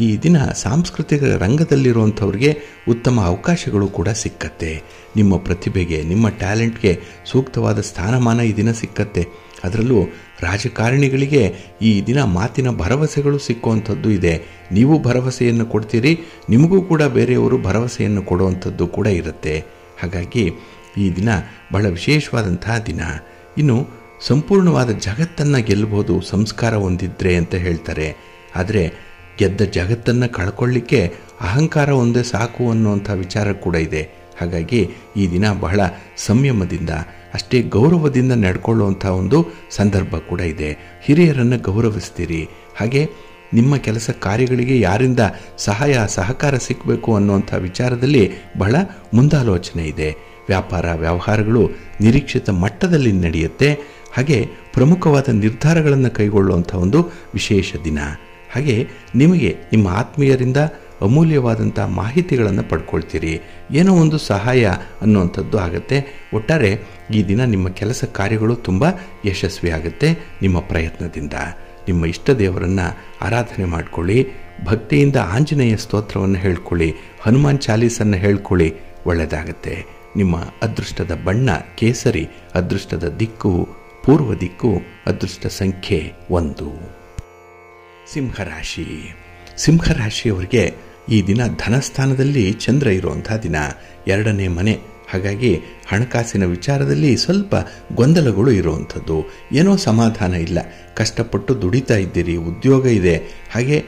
Speaker 1: ಈ ದಿನ ಸಾಂಸ್ಕೃತಿಕ ರಂಗದಲ್ಲಿರುವಂಥವ್ರಿಗೆ ಉತ್ತಮ ಅವಕಾಶಗಳು ಕೂಡ ಸಿಕ್ಕತ್ತೆ. ನಿಮ್ಮ ಪ್ರತಿಭೆಗೆ, ನಿಮ್ಮ ಟ್ಯಾಲೆಂಟ್ಗೆ ಸೂಕ್ತವಾದ ಸ್ಥಾನಮಾನ ಈ ದಿನ ಸಿಕ್ಕತ್ತೆ. ಅದರಲ್ಲೂ ರಾಜಕಾರಣಿಗಳಿಗೆ ಈ ದಿನ ಮಾತಿನ ಭರವಸೆಗಳು ಸಿಕ್ಕುವಂಥದ್ದು ಇದೆ. ನೀವು ಭರವಸೆಯನ್ನು ಕೊಡ್ತೀರಿ, ನಿಮಗೂ ಕೂಡ ಬೇರೆಯವರು ಭರವಸೆಯನ್ನು ಕೊಡುವಂಥದ್ದು ಕೂಡ ಇರುತ್ತೆ. ಹಾಗಾಗಿ ಈ ದಿನ ಬಹಳ ವಿಶೇಷವಾದಂತಹ ದಿನ. ಇನ್ನು ಸಂಪೂರ್ಣವಾದ ಜಗತ್ತನ್ನು ಗೆಲ್ಲಬಹುದು ಸಂಸ್ಕಾರ ಹೊಂದಿದ್ರೆ ಅಂತ ಹೇಳ್ತಾರೆ. ಆದರೆ ಗೆದ್ದ ಜಗತ್ತನ್ನು ಕಳ್ಕೊಳ್ಳಿಕ್ಕೆ ಅಹಂಕಾರ ಒಂದೇ ಸಾಕು ಅನ್ನುವಂಥ ವಿಚಾರ ಕೂಡ ಇದೆ. ಹಾಗಾಗಿ ಈ ದಿನ ಬಹಳ ಸಂಯಮದಿಂದ, ಅಷ್ಟೇ ಗೌರವದಿಂದ ನಡ್ಕೊಳ್ಳುವಂಥ ಒಂದು ಸಂದರ್ಭ ಕೂಡ ಇದೆ. ಹಿರಿಯರನ್ನು ಗೌರವಿಸ್ತೀರಿ. ಹಾಗೆ ನಿಮ್ಮ ಕೆಲಸ ಕಾರ್ಯಗಳಿಗೆ ಯಾರಿಂದ ಸಹಾಯ ಸಹಕಾರ ಸಿಕ್ಕಬೇಕು ಅನ್ನುವಂಥ ವಿಚಾರದಲ್ಲಿ ಬಹಳ ಮುಂದಾಲೋಚನೆ ಇದೆ. ವ್ಯಾಪಾರ ವ್ಯವಹಾರಗಳು ನಿರೀಕ್ಷಿತ ಮಟ್ಟದಲ್ಲಿ ನಡೆಯುತ್ತೆ. ಹಾಗೆ ಪ್ರಮುಖವಾದ ನಿರ್ಧಾರಗಳನ್ನು ಕೈಗೊಳ್ಳುವಂಥ ಒಂದು ವಿಶೇಷ ದಿನ. ಹಾಗೆ ನಿಮಗೆ ನಿಮ್ಮ ಆತ್ಮೀಯರಿಂದ ಅಮೂಲ್ಯವಾದಂಥ ಮಾಹಿತಿಗಳನ್ನು ಪಡ್ಕೊಳ್ತೀರಿ. ಏನೋ ಒಂದು ಸಹಾಯ ಅನ್ನುವಂಥದ್ದು ಆಗುತ್ತೆ. ಒಟ್ಟಾರೆ ಈ ದಿನ ನಿಮ್ಮ ಕೆಲಸ ಕಾರ್ಯಗಳು ತುಂಬ ಯಶಸ್ವಿಯಾಗುತ್ತೆ ನಿಮ್ಮ ಪ್ರಯತ್ನದಿಂದ. ನಿಮ್ಮ ಇಷ್ಟ ದೇವರನ್ನು ಆರಾಧನೆ ಮಾಡಿಕೊಳ್ಳಿ. ಭಕ್ತಿಯಿಂದ ಆಂಜನೇಯ ಸ್ತೋತ್ರವನ್ನು ಹೇಳ್ಕೊಳ್ಳಿ, ಹನುಮಾನ್ ಚಾಲೀಸನ್ನು ಹೇಳ್ಕೊಳ್ಳಿ, ಒಳ್ಳೆಯದಾಗತ್ತೆ. ನಿಮ್ಮ ಅದೃಷ್ಟದ ಬಣ್ಣ ಕೇಸರಿ, ಅದೃಷ್ಟದ ದಿಕ್ಕು ಪೂರ್ವ ದಿಕ್ಕು, ಅದೃಷ್ಟ ಸಂಖ್ಯೆ 1. ಸಿಂಹರಾಶಿ. ಸಿಂಹರಾಶಿಯವರಿಗೆ ಈ ದಿನ ಧನಸ್ಥಾನದಲ್ಲಿ ಚಂದ್ರ ಇರುವಂಥ ದಿನ, 2ನೇ ಮನೆ. ಹಾಗಾಗಿ ಹಣಕಾಸಿನ ವಿಚಾರದಲ್ಲಿ ಸ್ವಲ್ಪ ಗೊಂದಲಗಳು ಇರುವಂಥದ್ದು, ಏನೋ ಸಮಾಧಾನ ಇಲ್ಲ. ಕಷ್ಟಪಟ್ಟು ದುಡಿತಾ ಇದ್ದೀರಿ, ಉದ್ಯೋಗ ಇದೆ, ಹಾಗೆ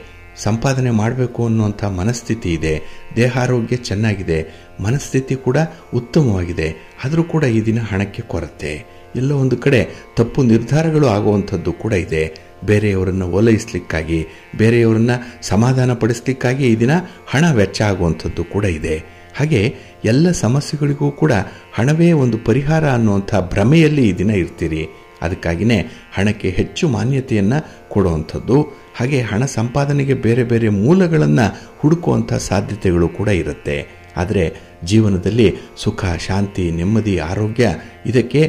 Speaker 1: ಸಂಪಾದನೆ ಮಾಡಬೇಕು ಅನ್ನುವಂಥ ಮನಸ್ಥಿತಿ ಇದೆ. ದೇಹಾರೋಗ್ಯ ಚೆನ್ನಾಗಿದೆ, ಮನಸ್ಥಿತಿ ಕೂಡ ಉತ್ತಮವಾಗಿದೆ. ಆದರೂ ಕೂಡ ಈ ದಿನ ಹಣಕ್ಕೆ ಕೊರತೆ. ಎಲ್ಲೋ ಒಂದು ಕಡೆ ತಪ್ಪು ನಿರ್ಧಾರಗಳು ಆಗುವಂಥದ್ದು ಕೂಡ ಇದೆ. ಬೇರೆಯವರನ್ನು ಓಲೈಸಲಿಕ್ಕಾಗಿ, ಬೇರೆಯವರನ್ನು ಸಮಾಧಾನ ಪಡಿಸಲಿಕ್ಕಾಗಿ ಈ ದಿನ ಹಣ ವೆಚ್ಚ ಆಗುವಂಥದ್ದು ಕೂಡ ಇದೆ. ಹಾಗೆ ಎಲ್ಲ ಸಮಸ್ಯೆಗಳಿಗೂ ಕೂಡ ಹಣವೇ ಒಂದು ಪರಿಹಾರ ಅನ್ನುವಂಥ ಭ್ರಮೆಯಲ್ಲಿ ಈ ದಿನ ಇರ್ತೀರಿ. ಅದಕ್ಕಾಗಿಯೇ ಹಣಕ್ಕೆ ಹೆಚ್ಚು ಮಾನ್ಯತೆಯನ್ನು ಕೊಡುವಂಥದ್ದು. ಹಾಗೆ ಹಣ ಸಂಪಾದನೆಗೆ ಬೇರೆ ಬೇರೆ ಮೂಲಗಳನ್ನು ಹುಡುಕುವಂಥ ಸಾಧ್ಯತೆಗಳು ಕೂಡ ಇರುತ್ತೆ. ಆದರೆ ಜೀವನದಲ್ಲಿ ಸುಖ, ಶಾಂತಿ, ನೆಮ್ಮದಿ, ಆರೋಗ್ಯ, ಇದಕ್ಕೆ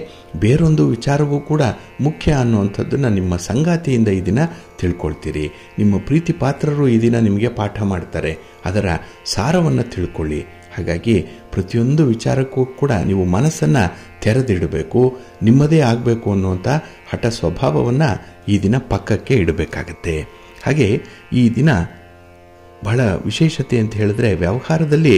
Speaker 1: ಬೇರೊಂದು ವಿಚಾರವೂ ಕೂಡ ಮುಖ್ಯ ಅನ್ನುವಂಥದ್ದನ್ನು ನಿಮ್ಮ ಸಂಗಾತಿಯಿಂದ ಈ ದಿನ ತಿಳ್ಕೊಳ್ತೀರಿ. ನಿಮ್ಮ ಪ್ರೀತಿ ಪಾತ್ರರು ಈ ದಿನ ನಿಮಗೆ ಪಾಠ ಮಾಡ್ತಾರೆ, ಅದರ ಸಾರವನ್ನು ತಿಳ್ಕೊಳ್ಳಿ. ಹಾಗಾಗಿ ಪ್ರತಿಯೊಂದು ವಿಚಾರಕ್ಕೂ ಕೂಡ ನೀವು ಮನಸ್ಸನ್ನು ತೆರೆದಿಡಬೇಕು, ನಿಮ್ಮದೇ ಆಗಬೇಕು ಅನ್ನುವಂಥ ಹಠ ಸ್ವಭಾವವನ್ನು ಈ ದಿನ ಪಕ್ಕಕ್ಕೆ ಇಡಬೇಕಾಗತ್ತೆ. ಹಾಗೆ ಈ ದಿನ ಬಹಳ ವಿಶೇಷತೆ ಅಂತ ಹೇಳಿದ್ರೆ, ವ್ಯವಹಾರದಲ್ಲಿ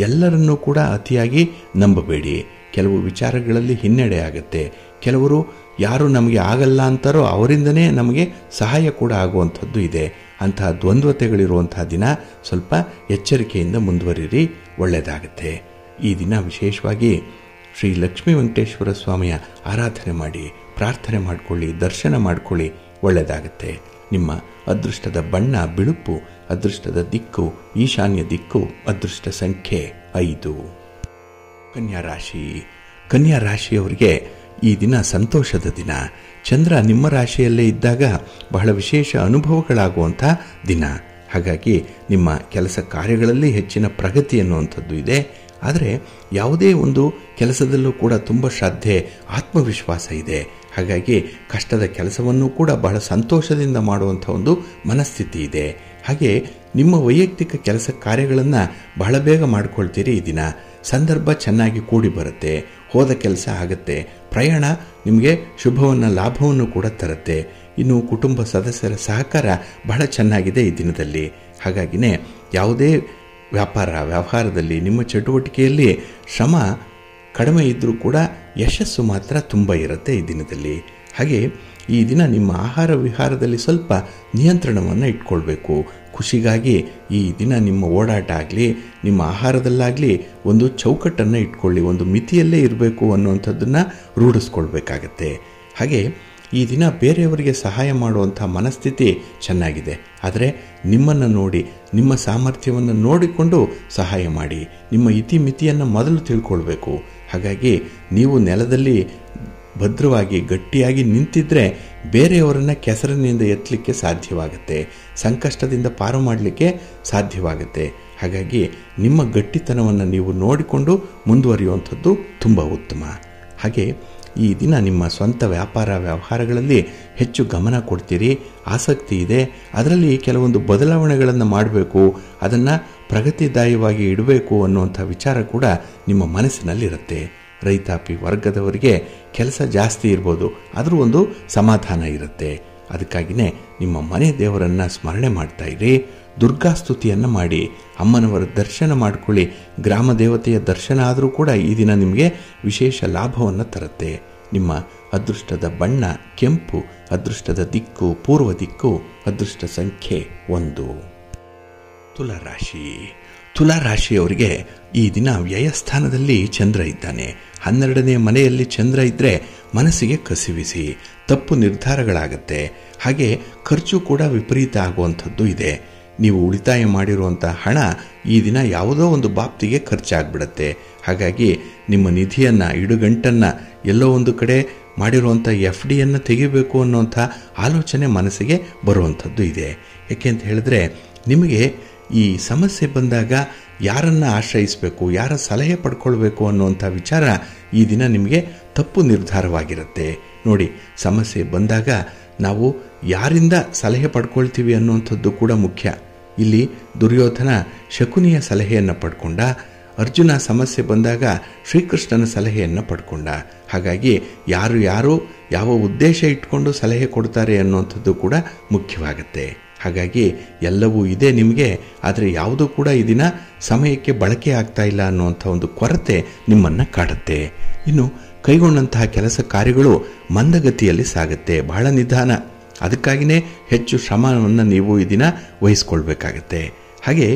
Speaker 1: ಎಲ್ಲರನ್ನೂ ಕೂಡ ಅತಿಯಾಗಿ ನಂಬಬೇಡಿ. ಕೆಲವು ವಿಚಾರಗಳಲ್ಲಿ ಹಿನ್ನಡೆ ಆಗುತ್ತೆ. ಕೆಲವರು ಯಾರು ನಮಗೆ ಆಗಲ್ಲ ಅಂತಾರೋ ಅವರಿಂದನೇ ನಮಗೆ ಸಹಾಯ ಕೂಡ ಆಗುವಂಥದ್ದು ಇದೆ. ಅಂತಹ ದ್ವಂದ್ವತೆಗಳಿರುವಂತಹ ದಿನ. ಸ್ವಲ್ಪ ಎಚ್ಚರಿಕೆಯಿಂದ ಮುಂದುವರಿರಿ, ಒಳ್ಳೆಯದಾಗುತ್ತೆ. ಈ ದಿನ ವಿಶೇಷವಾಗಿ ಶ್ರೀ ಲಕ್ಷ್ಮೀ ವೆಂಕಟೇಶ್ವರ ಸ್ವಾಮಿಯ ಆರಾಧನೆ ಮಾಡಿ, ಪ್ರಾರ್ಥನೆ ಮಾಡಿಕೊಳ್ಳಿ, ದರ್ಶನ ಮಾಡಿಕೊಳ್ಳಿ, ಒಳ್ಳೆಯದಾಗುತ್ತೆ. ನಿಮ್ಮ ಅದೃಷ್ಟದ ಬಣ್ಣ ಬಿಳುಪು, ಅದೃಷ್ಟದ ದಿಕ್ಕು ಈಶಾನ್ಯ ದಿಕ್ಕು, ಅದೃಷ್ಟ ಸಂಖ್ಯೆ 5. ಕನ್ಯಾ ರಾಶಿ. ಕನ್ಯಾ ರಾಶಿಯವರಿಗೆ ಈ ದಿನ ಸಂತೋಷದ ದಿನ. ಚಂದ್ರ ನಿಮ್ಮ ರಾಶಿಯಲ್ಲೇ ಇದ್ದಾಗ ಬಹಳ ವಿಶೇಷ ಅನುಭವಗಳಾಗುವಂಥ ದಿನ. ಹಾಗಾಗಿ ನಿಮ್ಮ ಕೆಲಸ ಕಾರ್ಯಗಳಲ್ಲಿ ಹೆಚ್ಚಿನ ಪ್ರಗತಿ ಅನ್ನುವಂಥದ್ದು ಇದೆ. ಆದರೆ ಯಾವುದೇ ಒಂದು ಕೆಲಸದಲ್ಲೂ ಕೂಡ ತುಂಬ ಶ್ರದ್ಧೆ, ಆತ್ಮವಿಶ್ವಾಸ ಇದೆ. ಹಾಗಾಗಿ ಕಷ್ಟದ ಕೆಲಸವನ್ನು ಕೂಡ ಬಹಳ ಸಂತೋಷದಿಂದ ಮಾಡುವಂಥ ಒಂದು ಮನಸ್ಥಿತಿ ಇದೆ. ಹಾಗೆ ನಿಮ್ಮ ವೈಯಕ್ತಿಕ ಕೆಲಸ ಕಾರ್ಯಗಳನ್ನು ಬಹಳ ಬೇಗ ಮಾಡ್ಕೊಳ್ತೀರಿ. ಈ ದಿನ ಸಂದರ್ಭ ಚೆನ್ನಾಗಿ ಕೂಡಿ ಬರುತ್ತೆ, ಹೋದ ಕೆಲಸ ಆಗುತ್ತೆ, ಪ್ರಯಾಣ ನಿಮಗೆ ಶುಭವನ್ನು ಲಾಭವನ್ನು ಕೂಡ ತರುತ್ತೆ. ಇನ್ನು ಕುಟುಂಬ ಸದಸ್ಯರ ಸಹಕಾರ ಬಹಳ ಚೆನ್ನಾಗಿದೆ ಈ ದಿನದಲ್ಲಿ. ಹಾಗಾಗಿನೇ ಯಾವುದೇ ವ್ಯವಹಾರದಲ್ಲಿ ನಿಮ್ಮ ಚಟುವಟಿಕೆಯಲ್ಲಿ ಶ್ರಮ ಕಡಿಮೆ ಇದ್ದರೂ ಕೂಡ ಯಶಸ್ಸು ಮಾತ್ರ ತುಂಬ ಇರುತ್ತೆ ಈ ದಿನದಲ್ಲಿ. ಹಾಗೆ ಈ ದಿನ ನಿಮ್ಮ ಆಹಾರ ವಿಹಾರದಲ್ಲಿ ಸ್ವಲ್ಪ ನಿಯಂತ್ರಣವನ್ನು ಇಟ್ಕೊಳ್ಬೇಕು. ಖುಷಿಗಾಗಿ ಈ ದಿನ ನಿಮ್ಮ ಓಡಾಟ ಆಗಲಿ, ನಿಮ್ಮ ಆಹಾರದಲ್ಲಾಗಲಿ ಒಂದು ಚೌಕಟ್ಟನ್ನು ಇಟ್ಕೊಳ್ಳಿ, ಒಂದು ಮಿತಿಯಲ್ಲೇ ಇರಬೇಕು ಅನ್ನುವಂಥದ್ದನ್ನು ರೂಢಿಸ್ಕೊಳ್ಬೇಕಾಗತ್ತೆ. ಹಾಗೆ ಈ ದಿನ ಬೇರೆಯವರಿಗೆ ಸಹಾಯ ಮಾಡುವಂಥ ಮನಸ್ಥಿತಿ ಚೆನ್ನಾಗಿದೆ. ಆದರೆ ನಿಮ್ಮನ್ನು ನೋಡಿ, ನಿಮ್ಮ ಸಾಮರ್ಥ್ಯವನ್ನು ನೋಡಿಕೊಂಡು ಸಹಾಯ ಮಾಡಿ. ನಿಮ್ಮ ಇತಿಮಿತಿಯನ್ನು ಮೊದಲು ತಿಳ್ಕೊಳ್ಬೇಕು. ಹಾಗಾಗಿ ನೀವು ನೆಲದಲ್ಲಿ ಭದ್ರವಾಗಿ ಗಟ್ಟಿಯಾಗಿ ನಿಂತಿದ್ರೆ ಬೇರೆಯವರನ್ನು ಕೆಸರಿನಿಂದ ಎತ್ತಲಿಕ್ಕೆ ಸಾಧ್ಯವಾಗುತ್ತೆ, ಸಂಕಷ್ಟದಿಂದ ಪಾರು ಮಾಡಲಿಕ್ಕೆ ಸಾಧ್ಯವಾಗುತ್ತೆ. ಹಾಗಾಗಿ ನಿಮ್ಮ ಗಟ್ಟಿತನವನ್ನು ನೀವು ನೋಡಿಕೊಂಡು ಮುಂದುವರಿಯುವಂಥದ್ದು ತುಂಬ ಉತ್ತಮ. ಹಾಗೆ ಈ ದಿನ ನಿಮ್ಮ ಸ್ವಂತ ವ್ಯವಹಾರಗಳಲ್ಲಿ ಹೆಚ್ಚು ಗಮನ ಕೊಡ್ತೀರಿ, ಆಸಕ್ತಿ ಇದೆ. ಅದರಲ್ಲಿ ಕೆಲವೊಂದು ಬದಲಾವಣೆಗಳನ್ನು ಮಾಡಬೇಕು, ಅದನ್ನು ಪ್ರಗತಿದಾಯವಾಗಿ ಇಡಬೇಕು ಅನ್ನುವಂಥ ವಿಚಾರ ಕೂಡ ನಿಮ್ಮ ಮನಸ್ಸಿನಲ್ಲಿರುತ್ತೆ. ರೈತಾಪಿ ವರ್ಗದವರಿಗೆ ಕೆಲಸ ಜಾಸ್ತಿ ಇರ್ಬೋದು, ಆದರೂ ಒಂದು ಸಮಾಧಾನ ಇರುತ್ತೆ. ಅದಕ್ಕಾಗಿಯೇ ನಿಮ್ಮ ಮನೆ ದೇವರನ್ನು ಸ್ಮರಣೆ ಮಾಡ್ತಾ ಇರಿ, ದುರ್ಗಾಸ್ತುತಿಯನ್ನು ಮಾಡಿ, ಅಮ್ಮನವರ ದರ್ಶನ ಮಾಡಿಕೊಳ್ಳಿ. ಗ್ರಾಮ ದೇವತೆಯ ದರ್ಶನ ಆದರೂ ಕೂಡ ಈ ದಿನ ನಿಮಗೆ ವಿಶೇಷ ಲಾಭವನ್ನು ತರುತ್ತೆ. ನಿಮ್ಮ ಅದೃಷ್ಟದ ಬಣ್ಣ ಕೆಂಪು, ಅದೃಷ್ಟದ ದಿಕ್ಕು ಪೂರ್ವ ದಿಕ್ಕು, ಅದೃಷ್ಟ ಸಂಖ್ಯೆ 1. ತುಲಾರಾಶಿ. ತುಲಾರಾಶಿಯವರಿಗೆ ಈ ದಿನ ವ್ಯಯಸ್ಥಾನದಲ್ಲಿ ಚಂದ್ರ ಇದ್ದಾನೆ. 12ನೇ ಮನೆಯಲ್ಲಿ ಚಂದ್ರ ಇದ್ದರೆ ಮನಸ್ಸಿಗೆ ಕಸಿವಿಸಿ, ತಪ್ಪು ನಿರ್ಧಾರಗಳಾಗತ್ತೆ. ಹಾಗೆ ಖರ್ಚು ಕೂಡ ವಿಪರೀತ ಆಗುವಂಥದ್ದು ಇದೆ. ನೀವು ಉಳಿತಾಯ ಮಾಡಿರುವಂಥ ಹಣ ಈ ದಿನ ಯಾವುದೋ ಒಂದು ಬಾಪ್ತಿಗೆ ಖರ್ಚಾಗ್ಬಿಡತ್ತೆ. ಹಾಗಾಗಿ ನಿಮ್ಮ ನಿಧಿಯನ್ನು, ಇಡುಗಂಟನ್ನು ಎಲ್ಲೋ ಒಂದು ಕಡೆ ಮಾಡಿರುವಂಥ FDಯನ್ನು ತೆಗಿಬೇಕು ಅನ್ನೋಂಥ ಆಲೋಚನೆ ಮನಸ್ಸಿಗೆ ಬರುವಂಥದ್ದು ಇದೆ. ಯಾಕೆ ಅಂತ ಹೇಳಿದ್ರೆ, ನಿಮಗೆ ಈ ಸಮಸ್ಯೆ ಬಂದಾಗ ಯಾರನ್ನು ಆಶ್ರಯಿಸಬೇಕು, ಯಾರ ಸಲಹೆ ಪಡ್ಕೊಳ್ಬೇಕು ಅನ್ನುವಂಥ ವಿಚಾರ ಈ ದಿನ ನಿಮಗೆ ತಪ್ಪು ನಿರ್ಧಾರವಾಗಿರುತ್ತೆ. ನೋಡಿ, ಸಮಸ್ಯೆ ಬಂದಾಗ ನಾವು ಯಾರಿಂದ ಸಲಹೆ ಪಡ್ಕೊಳ್ತೀವಿ ಅನ್ನುವಂಥದ್ದು ಕೂಡ ಮುಖ್ಯ. ಇಲ್ಲಿ ದುರ್ಯೋಧನ ಶಕುನಿಯ ಸಲಹೆಯನ್ನು ಪಡ್ಕೊಂಡ, ಅರ್ಜುನ ಸಮಸ್ಯೆ ಬಂದಾಗ ಶ್ರೀಕೃಷ್ಣನ ಸಲಹೆಯನ್ನು ಪಡ್ಕೊಂಡ. ಹಾಗಾಗಿ ಯಾರು ಯಾವ ಉದ್ದೇಶ ಇಟ್ಕೊಂಡು ಸಲಹೆ ಕೊಡ್ತಾರೆ ಅನ್ನುವಂಥದ್ದು ಕೂಡ ಮುಖ್ಯವಾಗುತ್ತೆ. ಹಾಗಾಗಿ ಎಲ್ಲವೂ ಇದೆ ನಿಮಗೆ, ಆದರೆ ಯಾವುದೂ ಕೂಡ ಈ ದಿನ ಸಮಯಕ್ಕೆ ಬಳಕೆ ಆಗ್ತಾ ಇಲ್ಲ ಅನ್ನುವಂಥ ಒಂದು ಕೊರತೆ ನಿಮ್ಮನ್ನು ಕಾಡುತ್ತೆ. ಇನ್ನು ಕೈಗೊಂಡಂತಹ ಕೆಲಸ ಕಾರ್ಯಗಳು ಮಂದಗತಿಯಲ್ಲಿ ಸಾಗುತ್ತೆ, ಬಹಳ ನಿಧಾನ. ಅದಕ್ಕಾಗಿಯೇ ಹೆಚ್ಚು ಶ್ರಮವನ್ನು ನೀವು ಈ ದಿನ ವಹಿಸ್ಕೊಳ್ಬೇಕಾಗತ್ತೆ. ಹಾಗೆ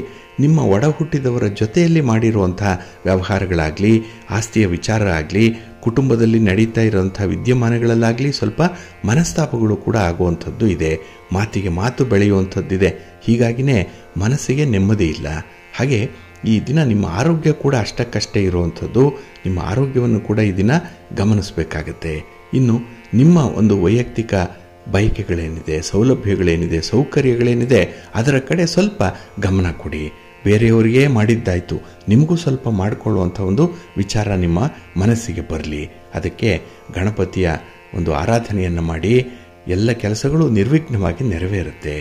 Speaker 1: ನಿಮ್ಮ ಒಡ ಹುಟ್ಟಿದವರ ಜೊತೆಯಲ್ಲಿ ಮಾಡಿರುವಂಥ ವ್ಯವಹಾರಗಳಾಗಲಿ, ಆಸ್ತಿಯ ವಿಚಾರ ಆಗಲಿ, ಕುಟುಂಬದಲ್ಲಿ ನಡೀತಾ ಇರೋಂಥ ವಿದ್ಯಮಾನಗಳಲ್ಲಾಗಲಿ ಸ್ವಲ್ಪ ಮನಸ್ತಾಪಗಳು ಕೂಡ ಆಗುವಂಥದ್ದು ಇದೆ. ಮಾತಿಗೆ ಮಾತು ಬೆಳೆಯುವಂಥದ್ದಿದೆ. ಹೀಗಾಗಿಯೇ ಮನಸ್ಸಿಗೆ ನೆಮ್ಮದಿ ಇಲ್ಲ. ಹಾಗೆ ಈ ದಿನ ನಿಮ್ಮ ಆರೋಗ್ಯ ಕೂಡ ಅಷ್ಟಕ್ಕಷ್ಟೇ ಇರುವಂಥದ್ದು. ನಿಮ್ಮ ಆರೋಗ್ಯವನ್ನು ಕೂಡ ಈ ದಿನ ಗಮನಿಸಬೇಕಾಗತ್ತೆ. ಇನ್ನು ನಿಮ್ಮ ಒಂದು ವೈಯಕ್ತಿಕ ಬಯಕೆಗಳೇನಿದೆ, ಸೌಲಭ್ಯಗಳೇನಿದೆ, ಸೌಕರ್ಯಗಳೇನಿದೆ, ಅದರ ಕಡೆ ಸ್ವಲ್ಪ ಗಮನ ಕೊಡಿ. ಬೇರೆಯವರಿಗೆ ಮಾಡಿದ್ದಾಯಿತು, ನಿಮಗೂ ಸ್ವಲ್ಪ ಮಾಡಿಕೊಳ್ಳುವಂಥ ಒಂದು ವಿಚಾರ ನಿಮ್ಮ ಮನಸ್ಸಿಗೆ ಬರಲಿ. ಅದಕ್ಕೆ ಗಣಪತಿಯ ಒಂದು ಆರಾಧನೆಯನ್ನು ಮಾಡಿ, ಎಲ್ಲ ಕೆಲಸಗಳು ನಿರ್ವಿಘ್ನವಾಗಿ ನೆರವೇರುತ್ತೆ.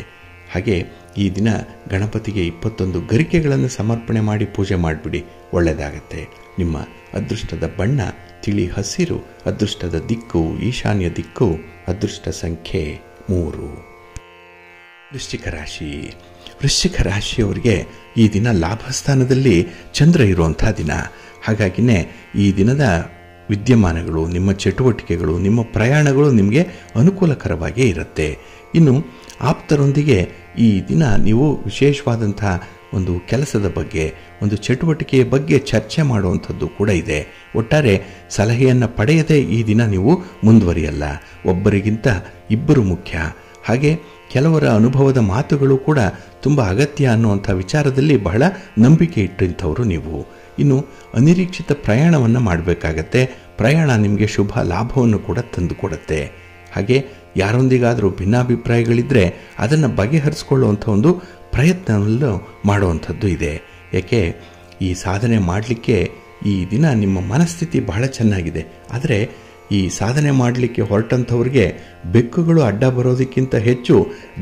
Speaker 1: ಹಾಗೆ ಈ ದಿನ ಗಣಪತಿಗೆ 21 ಗರಿಕೆಗಳನ್ನು ಸಮರ್ಪಣೆ ಮಾಡಿ ಪೂಜೆ ಮಾಡಿಬಿಡಿ, ಒಳ್ಳೆಯದಾಗತ್ತೆ. ನಿಮ್ಮ ಅದೃಷ್ಟದ ಬಣ್ಣ ತಿಳಿ ಹಸಿರು, ಅದೃಷ್ಟದ ದಿಕ್ಕು ಈಶಾನ್ಯ ದಿಕ್ಕು, ಅದೃಷ್ಟ ಸಂಖ್ಯೆ 3. ವೃಶ್ಚಿಕ ರಾಶಿ. ವೃಶ್ಚಿಕ ರಾಶಿಯವರಿಗೆ ಈ ದಿನ ಲಾಭಸ್ಥಾನದಲ್ಲಿ ಚಂದ್ರ ಇರುವಂಥ ದಿನ. ಹಾಗಾಗಿನೇ ಈ ದಿನದ ವಿದ್ಯಮಾನಗಳು, ನಿಮ್ಮ ಚಟುವಟಿಕೆಗಳು, ನಿಮ್ಮ ಪ್ರಯಾಣಗಳು ನಿಮಗೆ ಅನುಕೂಲಕರವಾಗೇ ಇರುತ್ತೆ. ಇನ್ನು ಆಪ್ತರೊಂದಿಗೆ ಈ ದಿನ ನೀವು ವಿಶೇಷವಾದಂಥ ಒಂದು ಕೆಲಸದ ಬಗ್ಗೆ, ಒಂದು ಚಟುವಟಿಕೆಯ ಬಗ್ಗೆ ಚರ್ಚೆ ಮಾಡುವಂಥದ್ದು ಕೂಡ ಇದೆ. ಒಟ್ಟಾರೆ ಸಲಹೆಯನ್ನು ಪಡೆಯದೆ ಈ ದಿನ ನೀವು ಮುಂದುವರಿಯಲ್ಲ. ಒಬ್ಬರಿಗಿಂತ ಇಬ್ಬರು ಮುಖ್ಯ. ಹಾಗೆ ಕೆಲವರ ಅನುಭವದ ಮಾತುಗಳು ಕೂಡ ತುಂಬ ಅಗತ್ಯ ಅನ್ನುವಂಥ ವಿಚಾರದಲ್ಲಿ ಬಹಳ ನಂಬಿಕೆ ಇಟ್ಟಂಥವರು ನೀವು. ಇನ್ನು ಅನಿರೀಕ್ಷಿತ ಪ್ರಯಾಣವನ್ನು ಮಾಡಬೇಕಾಗತ್ತೆ. ಪ್ರಯಾಣ ನಿಮಗೆ ಶುಭ ಲಾಭವನ್ನು ಕೂಡ ತಂದುಕೊಡುತ್ತೆ. ಹಾಗೆ ಯಾರೊಂದಿಗಾದರೂ ಭಿನ್ನಾಭಿಪ್ರಾಯಗಳಿದ್ದರೆ ಅದನ್ನು ಬಗೆಹರಿಸ್ಕೊಳ್ಳುವಂಥ ಒಂದು ಪ್ರಯತ್ನವನ್ನು ಮಾಡುವಂಥದ್ದು ಇದೆ. ಯಾಕೆ ಈ ಸಾಧನೆ ಮಾಡಲಿಕ್ಕೆ ಈ ದಿನ ನಿಮ್ಮ ಮನಸ್ಥಿತಿ ಬಹಳ ಚೆನ್ನಾಗಿದೆ. ಆದರೆ ಈ ಸಾಧನೆ ಮಾಡಲಿಕ್ಕೆ ಹೊರಟಂಥವ್ರಿಗೆ ಬೆಕ್ಕುಗಳು ಅಡ್ಡ ಬರೋದಕ್ಕಿಂತ ಹೆಚ್ಚು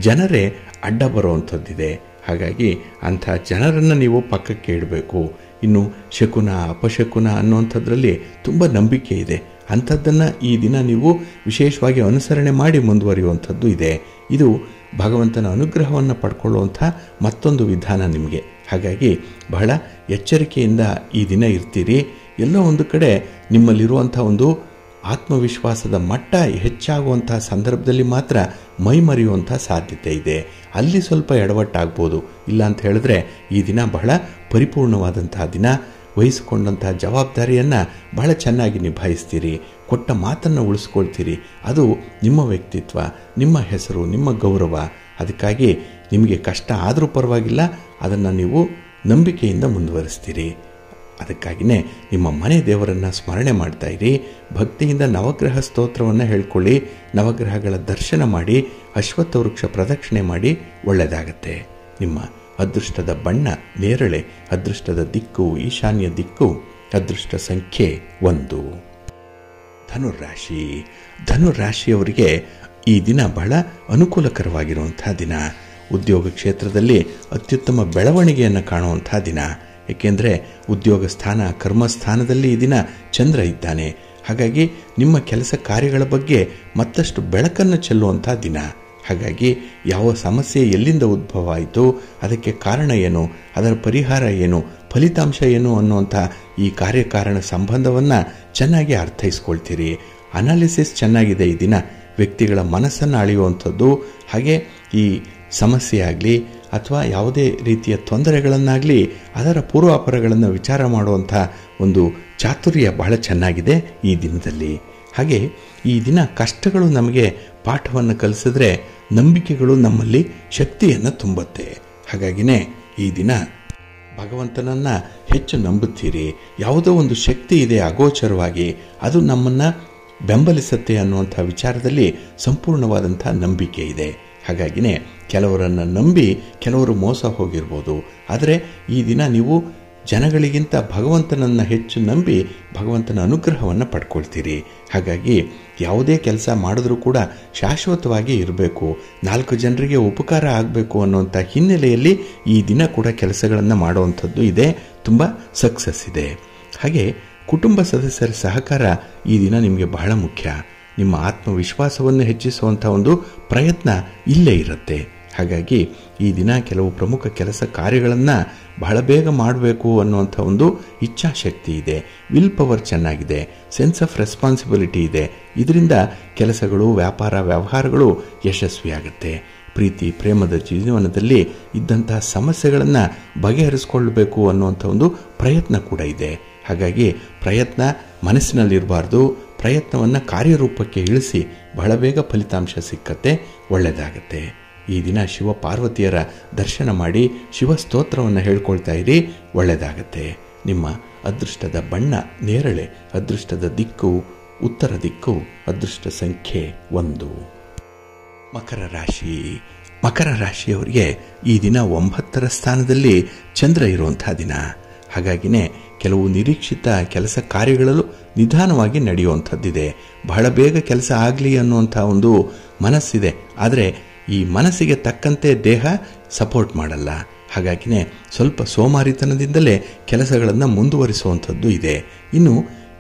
Speaker 1: ಜನರೇ ಅಡ್ಡ ಬರುವಂಥದ್ದಿದೆ. ಹಾಗಾಗಿ ಅಂಥ ಜನರನ್ನು ನೀವು ಪಕ್ಕಕ್ಕೆ ಇಡಬೇಕು. ಇನ್ನು ಶಕುನ ಅಪಶಕುನ ಅನ್ನುವಂಥದ್ರಲ್ಲಿ ತುಂಬ ನಂಬಿಕೆ ಇದೆ. ಅಂಥದ್ದನ್ನು ಈ ದಿನ ನೀವು ವಿಶೇಷವಾಗಿ ಅನುಸರಣೆ ಮಾಡಿ ಮುಂದುವರಿಯುವಂಥದ್ದು ಇದೆ. ಇದು ಭಗವಂತನ ಅನುಗ್ರಹವನ್ನು ಪಡ್ಕೊಳ್ಳುವಂಥ ಮತ್ತೊಂದು ವಿಧಾನ ನಿಮಗೆ. ಹಾಗಾಗಿ ಬಹಳ ಎಚ್ಚರಿಕೆಯಿಂದ ಈ ದಿನ ಇರ್ತೀರಿ. ಎಲ್ಲೋ ಒಂದು ಕಡೆ ನಿಮ್ಮಲ್ಲಿರುವಂಥ ಒಂದು ಆತ್ಮವಿಶ್ವಾಸದ ಮಟ್ಟ ಹೆಚ್ಚಾಗುವಂಥ ಸಂದರ್ಭದಲ್ಲಿ ಮಾತ್ರ ಮೈಮರೆಯುವಂಥ ಸಾಧ್ಯತೆ ಇದೆ. ಅಲ್ಲಿ ಸ್ವಲ್ಪ ಎಡವಟ್ಟಾಗ್ಬೋದು. ಇಲ್ಲ ಅಂತ ಹೇಳಿದ್ರೆ ಈ ದಿನ ಬಹಳ ಪರಿಪೂರ್ಣವಾದಂತಹ ದಿನ. ವಹಿಸಿಕೊಂಡಂತಹ ಜವಾಬ್ದಾರಿಯನ್ನು ಬಹಳ ಚೆನ್ನಾಗಿ ನಿಭಾಯಿಸ್ತೀರಿ. ಕೊಟ್ಟ ಮಾತನ್ನು ಉಳಿಸ್ಕೊಳ್ತೀರಿ. ಅದು ನಿಮ್ಮ ವ್ಯಕ್ತಿತ್ವ, ನಿಮ್ಮ ಹೆಸರು, ನಿಮ್ಮ ಗೌರವ. ಅದಕ್ಕಾಗಿ ನಿಮಗೆ ಕಷ್ಟ ಆದರೂ ಪರವಾಗಿಲ್ಲ, ಅದನ್ನು ನೀವು ನಂಬಿಕೆಯಿಂದ ಮುಂದುವರಿಸ್ತೀರಿ. ಅದಕ್ಕಾಗಿಯೇ ನಿಮ್ಮ ಮನೆ ದೇವರನ್ನು ಸ್ಮರಣೆ ಮಾಡ್ತಾ ಇರಿ. ಭಕ್ತಿಯಿಂದ ನವಗ್ರಹ ಸ್ತೋತ್ರವನ್ನು ಹೇಳ್ಕೊಳ್ಳಿ. ನವಗ್ರಹಗಳ ದರ್ಶನ ಮಾಡಿ, ಅಶ್ವತ್ಥ ವೃಕ್ಷ ಪ್ರದಕ್ಷಿಣೆ ಮಾಡಿ. ಒಳ್ಳೆಯದಾಗತ್ತೆ. ನಿಮ್ಮ ಅದೃಷ್ಟದ ಬಣ್ಣ ನೇರಳೆ, ಅದೃಷ್ಟದ ದಿಕ್ಕು ಈಶಾನ್ಯ ದಿಕ್ಕು, ಅದೃಷ್ಟ ಸಂಖ್ಯೆ 1. ಧನುರಾಶಿ. ಧನುರಾಶಿಯವರಿಗೆ ಈ ದಿನ ಬಹಳ ಅನುಕೂಲಕರವಾಗಿರುವಂಥ ದಿನ. ಉದ್ಯೋಗ ಕ್ಷೇತ್ರದಲ್ಲಿ ಅತ್ಯುತ್ತಮ ಬೆಳವಣಿಗೆಯನ್ನು ಕಾಣುವಂಥ ದಿನ. ಏಕೆಂದರೆ ಉದ್ಯೋಗ ಸ್ಥಾನ, ಕರ್ಮಸ್ಥಾನದಲ್ಲಿ ಈ ದಿನ ಚಂದ್ರ ಇದ್ದಾನೆ. ಹಾಗಾಗಿ ನಿಮ್ಮ ಕೆಲಸ ಕಾರ್ಯಗಳ ಬಗ್ಗೆ ಮತ್ತಷ್ಟು ಬೆಳಕನ್ನು ಚೆಲ್ಲುವಂಥ ದಿನ. ಹಾಗಾಗಿ ಯಾವ ಸಮಸ್ಯೆ ಎಲ್ಲಿಂದ ಉದ್ಭವ ಆಯಿತು, ಅದಕ್ಕೆ ಕಾರಣ ಏನು, ಅದರ ಪರಿಹಾರ ಏನು, ಫಲಿತಾಂಶ ಏನು ಅನ್ನುವಂಥ ಈ ಕಾರ್ಯಕಾರಣ ಸಂಬಂಧವನ್ನು ಚೆನ್ನಾಗಿ ಅರ್ಥೈಸ್ಕೊಳ್ತೀರಿ. ಅನಾಲಿಸಿಸ್ ಚೆನ್ನಾಗಿದೆ ಈ ದಿನ. ವ್ಯಕ್ತಿಗಳ ಮನಸ್ಸನ್ನು ಅಳೆಯುವಂಥದ್ದು, ಹಾಗೆ ಈ ಸಮಸ್ಯೆ ಆಗಲಿ ಅಥವಾ ಯಾವುದೇ ರೀತಿಯ ತೊಂದರೆಗಳನ್ನಾಗಲಿ ಅದರ ಪೂರ್ವಾಪರಗಳನ್ನು ವಿಚಾರ ಮಾಡುವಂಥ ಒಂದು ಚಾತುರ್ಯ ಬಹಳ ಚೆನ್ನಾಗಿದೆ ಈ ದಿನದಲ್ಲಿ. ಹಾಗೆ ಈ ದಿನ ಕಷ್ಟಗಳು ನಮಗೆ ಪಾಠವನ್ನು ಕಲಿಸಿದ್ರೆ ನಂಬಿಕೆಗಳು ನಮ್ಮಲ್ಲಿ ಶಕ್ತಿಯನ್ನು ತುಂಬುತ್ತೆ. ಹಾಗಾಗಿನೇ ಈ ದಿನ ಭಗವಂತನನ್ನು ಹೆಚ್ಚು ನಂಬುತ್ತೀರಿ. ಯಾವುದೋ ಒಂದು ಶಕ್ತಿ ಇದೆ ಅಗೋಚರವಾಗಿ, ಅದು ನಮ್ಮನ್ನು ಬೆಂಬಲಿಸುತ್ತೆ ಅನ್ನುವಂಥ ವಿಚಾರದಲ್ಲಿ ಸಂಪೂರ್ಣವಾದಂಥ ನಂಬಿಕೆ ಇದೆ. ಹಾಗಾಗಿನೇ ಕೆಲವರನ್ನು ನಂಬಿ ಕೆಲವರು ಮೋಸ ಹೋಗಿರ್ಬೋದು. ಆದರೆ ಈ ದಿನ ನೀವು ಜನಗಳಿಗಿಂತ ಭಗವಂತನನ್ನು ಹೆಚ್ಚು ನಂಬಿ ಭಗವಂತನ ಅನುಗ್ರಹವನ್ನು ಪಡ್ಕೊಳ್ತೀರಿ. ಹಾಗಾಗಿ ಯಾವುದೇ ಕೆಲಸ ಮಾಡಿದ್ರೂ ಕೂಡ ಶಾಶ್ವತವಾಗಿ ಇರಬೇಕು, 4 ಜನರಿಗೆ ಉಪಕಾರ ಆಗಬೇಕು ಅನ್ನುವಂಥ ಹಿನ್ನೆಲೆಯಲ್ಲಿ ಈ ದಿನ ಕೂಡ ಕೆಲಸಗಳನ್ನು ಮಾಡುವಂಥದ್ದು ಇದೆ. ತುಂಬ ಸಕ್ಸಸ್ ಇದೆ. ಹಾಗೆ ಕುಟುಂಬ ಸದಸ್ಯರ ಸಹಕಾರ ಈ ದಿನ ನಿಮಗೆ ಬಹಳ ಮುಖ್ಯ. ನಿಮ್ಮ ಆತ್ಮವಿಶ್ವಾಸವನ್ನು ಹೆಚ್ಚಿಸುವಂಥ ಒಂದು ಪ್ರಯತ್ನ ಇಲ್ಲೇ ಇರುತ್ತೆ. ಹಾಗಾಗಿ ಈ ದಿನ ಕೆಲವು ಪ್ರಮುಖ ಕೆಲಸ ಕಾರ್ಯಗಳನ್ನು ಬಹಳ ಬೇಗ ಮಾಡಬೇಕು ಅನ್ನುವಂಥ ಒಂದು ಇಚ್ಛಾಶಕ್ತಿ ಇದೆ. ವಿಲ್ ಪವರ್ ಚೆನ್ನಾಗಿದೆ. ಸೆನ್ಸ್ ಆಫ್ ರೆಸ್ಪಾನ್ಸಿಬಿಲಿಟಿ ಇದೆ. ಇದರಿಂದ ಕೆಲಸಗಳು, ವ್ಯಾಪಾರ, ವ್ಯವಹಾರಗಳು ಯಶಸ್ವಿಯಾಗುತ್ತೆ. ಪ್ರೀತಿ ಪ್ರೇಮದ ಜೀವನದಲ್ಲಿ ಇದ್ದಂತಹ ಸಮಸ್ಯೆಗಳನ್ನು ಬಗೆಹರಿಸಿಕೊಳ್ಳಬೇಕು ಅನ್ನುವಂಥ ಒಂದು ಪ್ರಯತ್ನ ಕೂಡ ಇದೆ. ಹಾಗಾಗಿ ಪ್ರಯತ್ನ ಮನಸ್ಸಿನಲ್ಲಿರಬಾರ್ದು. ಪ್ರಯತ್ನವನ್ನು ಕಾರ್ಯರೂಪಕ್ಕೆ ಇಳಿಸಿ ಬಹಳ ಬೇಗ ಫಲಿತಾಂಶ ಸಿಕ್ಕತ್ತೆ, ಒಳ್ಳೆಯದಾಗತ್ತೆ. ಈ ದಿನ ಶಿವ ಪಾರ್ವತಿಯರ ದರ್ಶನ ಮಾಡಿ ಶಿವ ಸ್ತೋತ್ರವನ್ನು ಹೇಳ್ಕೊಳ್ತಾ ಇರಿ, ಒಳ್ಳೆಯದಾಗತ್ತೆ. ನಿಮ್ಮ ಅದೃಷ್ಟದ ಬಣ್ಣ ನೇರಳೆ, ಅದೃಷ್ಟದ ದಿಕ್ಕು ಉತ್ತರ ದಿಕ್ಕು, ಅದೃಷ್ಟ ಸಂಖ್ಯೆ 1. ಮಕರ ರಾಶಿ. ಮಕರ ರಾಶಿಯವರಿಗೆ ಈ ದಿನ 9ರ ಸ್ಥಾನದಲ್ಲಿ ಚಂದ್ರ ಇರುವಂಥ ದಿನ. ಹಾಗಾಗಿನೇ ಕೆಲವು ನಿರೀಕ್ಷಿತ ಕೆಲಸ ಕಾರ್ಯಗಳಲ್ಲೂ ನಿಧಾನವಾಗಿ ನಡೆಯುವಂಥದ್ದಿದೆ. ಬಹಳ ಬೇಗ ಕೆಲಸ ಆಗಲಿ ಅನ್ನುವಂಥ ಒಂದು ಮನಸ್ಸಿದೆ. ಆದರೆ ಈ ಮನಸ್ಸಿಗೆ ತಕ್ಕಂತೆ ದೇಹ ಸಪೋರ್ಟ್ ಮಾಡಲ್ಲ. ಹಾಗಾಗಿನೇ ಸ್ವಲ್ಪ ಸೋಮಾರಿತನದಿಂದಲೇ ಕೆಲಸಗಳನ್ನು ಮುಂದುವರಿಸುವಂಥದ್ದು ಇದೆ. ಇನ್ನು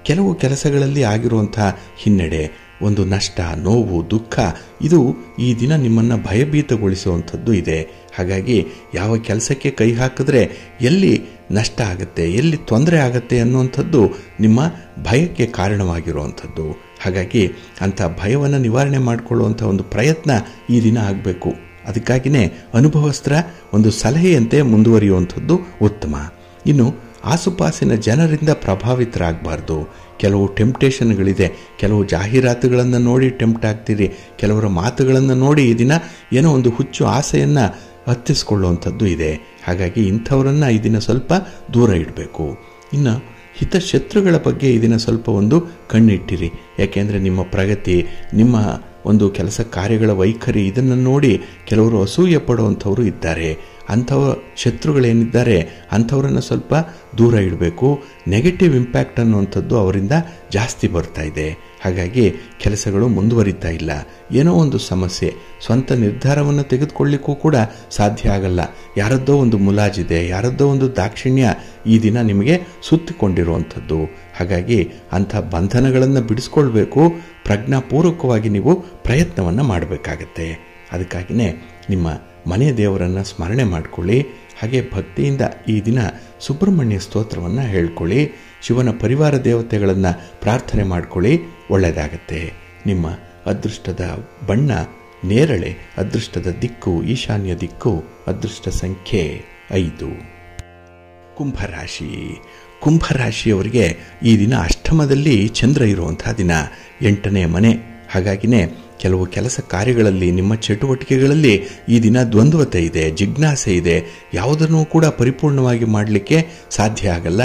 Speaker 1: ಕೆಲವು ಕೆಲಸಗಳಲ್ಲಿ ಆಗಿರುವಂಥ ಹಿನ್ನಡೆ, ಒಂದು ನಷ್ಟ, ನೋವು, ದುಃಖ, ಇದು ಈ ದಿನ ನಿಮ್ಮನ್ನು ಭಯಭೀತಗೊಳಿಸುವಂಥದ್ದು ಇದೆ. ಹಾಗಾಗಿ ಯಾವ ಕೆಲಸಕ್ಕೆ ಕೈ ಹಾಕಿದ್ರೆ ಎಲ್ಲಿ ನಷ್ಟ ಆಗುತ್ತೆ, ಎಲ್ಲಿ ತೊಂದರೆ ಆಗುತ್ತೆ ಅನ್ನುವಂಥದ್ದು ನಿಮ್ಮ ಭಯಕ್ಕೆ ಕಾರಣವಾಗಿರುವಂಥದ್ದು. ಹಾಗಾಗಿ ಅಂಥ ಭಯವನ್ನು ನಿವಾರಣೆ ಮಾಡಿಕೊಳ್ಳುವಂಥ ಒಂದು ಪ್ರಯತ್ನ ಈ ದಿನ ಆಗಬೇಕು. ಅದಕ್ಕಾಗಿಯೇ ಅನುಭವಸ್ತ್ರ ಒಂದು ಸಲಹೆಯಂತೆ ಮುಂದುವರಿಯುವಂಥದ್ದು ಉತ್ತಮ. ಇನ್ನು ಆಸುಪಾಸಿನ ಜನರಿಂದ ಪ್ರಭಾವಿತರಾಗಬಾರ್ದು. ಕೆಲವು ಟೆಂಪ್ಟೇಷನ್ಗಳಿದೆ. ಕೆಲವು ಜಾಹೀರಾತುಗಳನ್ನು ನೋಡಿ ಟೆಂಪ್ಟ್ ಆಗ್ತೀರಿ. ಕೆಲವರ ಮಾತುಗಳನ್ನು ನೋಡಿ ಈ ದಿನ ಏನೋ ಒಂದು ಹುಚ್ಚು ಆಸೆಯನ್ನು ಹತ್ತಿಸ್ಕೊಳ್ಳುವಂಥದ್ದು ಇದೆ. ಹಾಗಾಗಿ ಇಂಥವರನ್ನು ಈ ದಿನ ಸ್ವಲ್ಪ ದೂರ ಇಡಬೇಕು. ಇನ್ನು ಹಿತಶತ್ರುಗಳ ಬಗ್ಗೆ ಈ ದಿನ ಸ್ವಲ್ಪ ಒಂದು ಕಣ್ಣಿಟ್ಟಿರಿ. ಯಾಕೆಂದರೆ ನಿಮ್ಮ ಪ್ರಗತಿ, ನಿಮ್ಮ ಒಂದು ಕೆಲಸ ಕಾರ್ಯಗಳ ವೈಖರಿ ಇದನ್ನು ನೋಡಿ ಕೆಲವರು ಅಸೂಯೆ ಪಡುವಂಥವರು ಇದ್ದಾರೆ. ಅಂಥವ ಶತ್ರುಗಳೇನಿದ್ದಾರೆ ಅಂಥವರನ್ನು ಸ್ವಲ್ಪ ದೂರ ಇಡಬೇಕು. ನೆಗೆಟಿವ್ ಇಂಪ್ಯಾಕ್ಟ್ ಅನ್ನುವಂಥದ್ದು ಅವರಿಂದ ಜಾಸ್ತಿ ಬರ್ತಾ ಇದೆ. ಹಾಗಾಗಿ ಕೆಲಸಗಳು ಮುಂದುವರಿತಾ ಇಲ್ಲ. ಏನೋ ಒಂದು ಸಮಸ್ಯೆ, ಸ್ವಂತ ನಿರ್ಧಾರವನ್ನು ತೆಗೆದುಕೊಳ್ಳಿಕ್ಕೂ ಕೂಡ ಸಾಧ್ಯ ಆಗಲ್ಲ. ಯಾರದ್ದೋ ಒಂದು ಮುಲಾಜಿದೆ, ಯಾರದ್ದೋ ಒಂದು ದಾಕ್ಷಿಣ್ಯ ಈ ದಿನ ನಿಮಗೆ ಸುತ್ತಿಕೊಂಡಿರುವಂಥದ್ದು. ಹಾಗಾಗಿ ಅಂಥ ಬಂಧನಗಳನ್ನು ಬಿಡಿಸ್ಕೊಳ್ಬೇಕು. ಪ್ರಜ್ಞಾಪೂರ್ವಕವಾಗಿ ನೀವು ಪ್ರಯತ್ನವನ್ನು ಮಾಡಬೇಕಾಗತ್ತೆ. ಅದಕ್ಕಾಗಿಯೇ ನಿಮ್ಮ ಮನೆ ದೇವರನ್ನು ಸ್ಮರಣೆ ಮಾಡಿಕೊಳ್ಳಿ. ಹಾಗೆ ಭಕ್ತಿಯಿಂದ ಈ ದಿನ ಸುಬ್ರಹ್ಮಣ್ಯ ಸ್ತೋತ್ರವನ್ನು ಹೇಳ್ಕೊಳ್ಳಿ. ಶಿವನ ಪರಿವಾರ ದೇವತೆಗಳನ್ನು ಪ್ರಾರ್ಥನೆ ಮಾಡಿಕೊಳ್ಳಿ, ಒಳ್ಳೆಯದಾಗತ್ತೆ. ನಿಮ್ಮ ಅದೃಷ್ಟದ ಬಣ್ಣ ನೇರಳೆ, ಅದೃಷ್ಟದ ದಿಕ್ಕು ಈಶಾನ್ಯ ದಿಕ್ಕು, ಅದೃಷ್ಟ ಸಂಖ್ಯೆ 5. ಕುಂಭರಾಶಿ. ಕುಂಭರಾಶಿಯವರಿಗೆ ಈ ದಿನ ಅಷ್ಟಮದಲ್ಲಿ ಚಂದ್ರ ಇರುವಂಥ ದಿನ, 8ನೇ ಮನೆ. ಹಾಗಾಗಿನೇ ಕೆಲವು ಕೆಲಸ ಕಾರ್ಯಗಳಲ್ಲಿ, ನಿಮ್ಮ ಚಟುವಟಿಕೆಗಳಲ್ಲಿ ಈ ದಿನ ದ್ವಂದ್ವತೆ ಇದೆ, ಜಿಜ್ಞಾಸೆ ಇದೆ. ಯಾವುದನ್ನು ಕೂಡ ಪರಿಪೂರ್ಣವಾಗಿ ಮಾಡಲಿಕ್ಕೆ ಸಾಧ್ಯ ಆಗಲ್ಲ.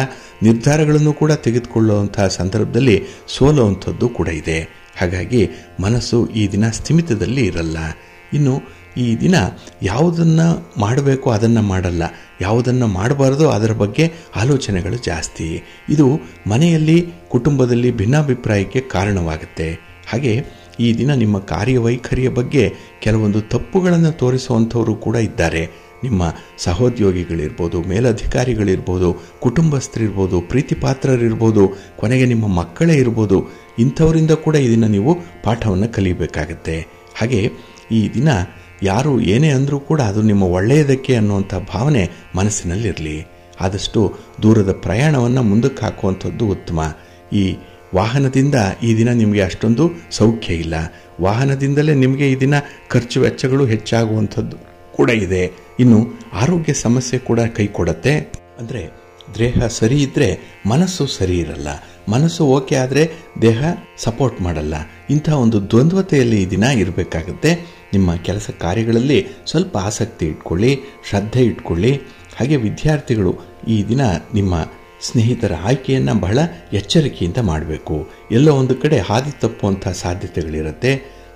Speaker 1: ನಿರ್ಧಾರಗಳನ್ನು ಕೂಡ ತೆಗೆದುಕೊಳ್ಳುವಂಥ ಸಂದರ್ಭದಲ್ಲಿ ಸೋಲುವಂಥದ್ದು ಕೂಡ ಇದೆ. ಹಾಗಾಗಿ ಮನಸ್ಸು ಈ ದಿನ ಸ್ಥಿಮಿತದಲ್ಲಿ ಇರಲ್ಲ. ಇನ್ನು ಈ ದಿನ ಯಾವುದನ್ನು ಮಾಡಬೇಕು ಅದನ್ನು ಮಾಡಲ್ಲ, ಯಾವುದನ್ನು ಮಾಡಬಾರ್ದು ಅದರ ಬಗ್ಗೆ ಆಲೋಚನೆಗಳು ಜಾಸ್ತಿ. ಇದು ಮನೆಯಲ್ಲಿ, ಕುಟುಂಬದಲ್ಲಿ ಭಿನ್ನಾಭಿಪ್ರಾಯಕ್ಕೆ ಕಾರಣವಾಗುತ್ತೆ. ಹಾಗೆ ಈ ದಿನ ನಿಮ್ಮ ಕಾರ್ಯವೈಖರಿಯ ಬಗ್ಗೆ ಕೆಲವೊಂದು ತಪ್ಪುಗಳನ್ನು ತೋರಿಸುವಂಥವರು ಕೂಡ ಇದ್ದಾರೆ. ನಿಮ್ಮ ಸಹೋದ್ಯೋಗಿಗಳಿರ್ಬೋದು, ಮೇಲಧಿಕಾರಿಗಳಿರ್ಬೋದು, ಕುಟುಂಬಸ್ಥರಿರ್ಬೋದು, ಪ್ರೀತಿ ಪಾತ್ರರಿರ್ಬೋದು, ಕೊನೆಗೆ ನಿಮ್ಮ ಮಕ್ಕಳೇ ಇರ್ಬೋದು. ಇಂಥವರಿಂದ ಕೂಡ ಈ ದಿನ ನೀವು ಪಾಠವನ್ನು ಕಲಿಯಬೇಕಾಗತ್ತೆ. ಹಾಗೆ ಈ ದಿನ ಯಾರು ಏನೇ ಅಂದರೂ ಕೂಡ ಅದು ನಿಮ್ಮ ಒಳ್ಳೆಯದಕ್ಕೆ ಅನ್ನುವಂಥ ಭಾವನೆ ಮನಸ್ಸಿನಲ್ಲಿರಲಿ. ಆದಷ್ಟು ದೂರದ ಪ್ರಯಾಣವನ್ನು ಮುಂದಕ್ಕೆ ಹಾಕುವಂಥದ್ದು ಉತ್ತಮ. ಈ ವಾಹನದಿಂದ ಈ ದಿನ ನಿಮಗೆ ಅಷ್ಟೊಂದು ಸೌಖ್ಯ ಇಲ್ಲ. ವಾಹನದಿಂದಲೇ ನಿಮಗೆ ಈ ದಿನ ಖರ್ಚು ವೆಚ್ಚಗಳು ಹೆಚ್ಚಾಗುವಂಥದ್ದು ಕೂಡ ಇದೆ. ಇನ್ನು ಆರೋಗ್ಯ ಸಮಸ್ಯೆ ಕೂಡ ಕೈ ಕೊಡುತ್ತೆ. ಅಂದರೆ ದೇಹ ಸರಿ ಇದ್ದರೆ ಮನಸ್ಸು ಸರಿ ಇರಲ್ಲ, ಮನಸ್ಸು ಓಕೆ ಆದರೆ ದೇಹ ಸಪೋರ್ಟ್ ಮಾಡಲ್ಲ. ಇಂಥ ಒಂದು ದ್ವಂದ್ವತೆಯಲ್ಲಿ ಈ ದಿನ ಇರಬೇಕಾಗುತ್ತೆ. ನಿಮ್ಮ ಕೆಲಸ ಕಾರ್ಯಗಳಲ್ಲಿ ಸ್ವಲ್ಪ ಆಸಕ್ತಿ ಇಟ್ಕೊಳ್ಳಿ, ಶ್ರದ್ಧೆ ಇಟ್ಕೊಳ್ಳಿ. ಹಾಗೆ ವಿದ್ಯಾರ್ಥಿಗಳು ಈ ದಿನ ನಿಮ್ಮ ಸ್ನೇಹಿತರ ಆಯ್ಕೆಯನ್ನು ಬಹಳ ಎಚ್ಚರಿಕೆಯಿಂದ ಮಾಡಬೇಕು. ಎಲ್ಲೋ ಒಂದು ಕಡೆ ಹಾದಿ ತಪ್ಪುವಂಥ ಸಾಧ್ಯತೆಗಳಿರುತ್ತೆ.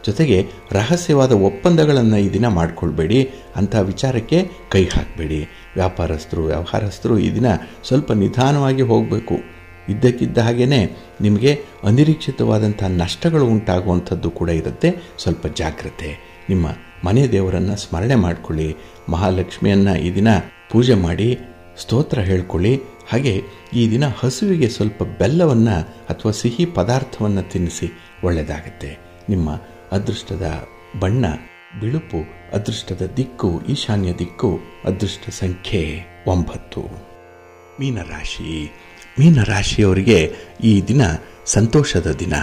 Speaker 1: ಜೊತೆಗೆ ರಹಸ್ಯವಾದ ಒಪ್ಪಂದಗಳನ್ನು ಈ ದಿನ ಮಾಡಿಕೊಳ್ಬೇಡಿ, ಅಂಥ ವಿಚಾರಕ್ಕೆ ಕೈ ಹಾಕಬೇಡಿ. ವ್ಯವಹಾರಸ್ಥರು ಈ ದಿನ ಸ್ವಲ್ಪ ನಿಧಾನವಾಗಿ ಹೋಗಬೇಕು. ಇದ್ದಕ್ಕಿದ್ದ ಹಾಗೇ ನಿಮಗೆ ಅನಿರೀಕ್ಷಿತವಾದಂಥ ನಷ್ಟಗಳು ಉಂಟಾಗುವಂಥದ್ದು ಕೂಡ ಇರುತ್ತೆ. ಸ್ವಲ್ಪ ಜಾಗ್ರತೆ. ನಿಮ್ಮ ಮನೆ ದೇವರನ್ನು ಸ್ಮರಣೆ ಮಾಡಿಕೊಳ್ಳಿ. ಮಹಾಲಕ್ಷ್ಮಿಯನ್ನು ಈ ದಿನ ಪೂಜೆ ಮಾಡಿ ಸ್ತೋತ್ರ ಹೇಳ್ಕೊಳ್ಳಿ. ಹಾಗೆ ಈ ದಿನ ಹಸುವಿಗೆ ಸ್ವಲ್ಪ ಬೆಲ್ಲವನ್ನು ಅಥವಾ ಸಿಹಿ ಪದಾರ್ಥವನ್ನು ತಿನ್ನಿಸಿ, ಒಳ್ಳೆಯದಾಗುತ್ತೆ. ನಿಮ್ಮ ಅದೃಷ್ಟದ ಬಣ್ಣ ಬಿಳುಪು, ಅದೃಷ್ಟದ ದಿಕ್ಕು ಈಶಾನ್ಯ ದಿಕ್ಕು, ಅದೃಷ್ಟ ಸಂಖ್ಯೆ 9. ಮೀನರಾಶಿ. ಮೀನರಾಶಿಯವರಿಗೆ ಈ ದಿನ ಸಂತೋಷದ ದಿನ.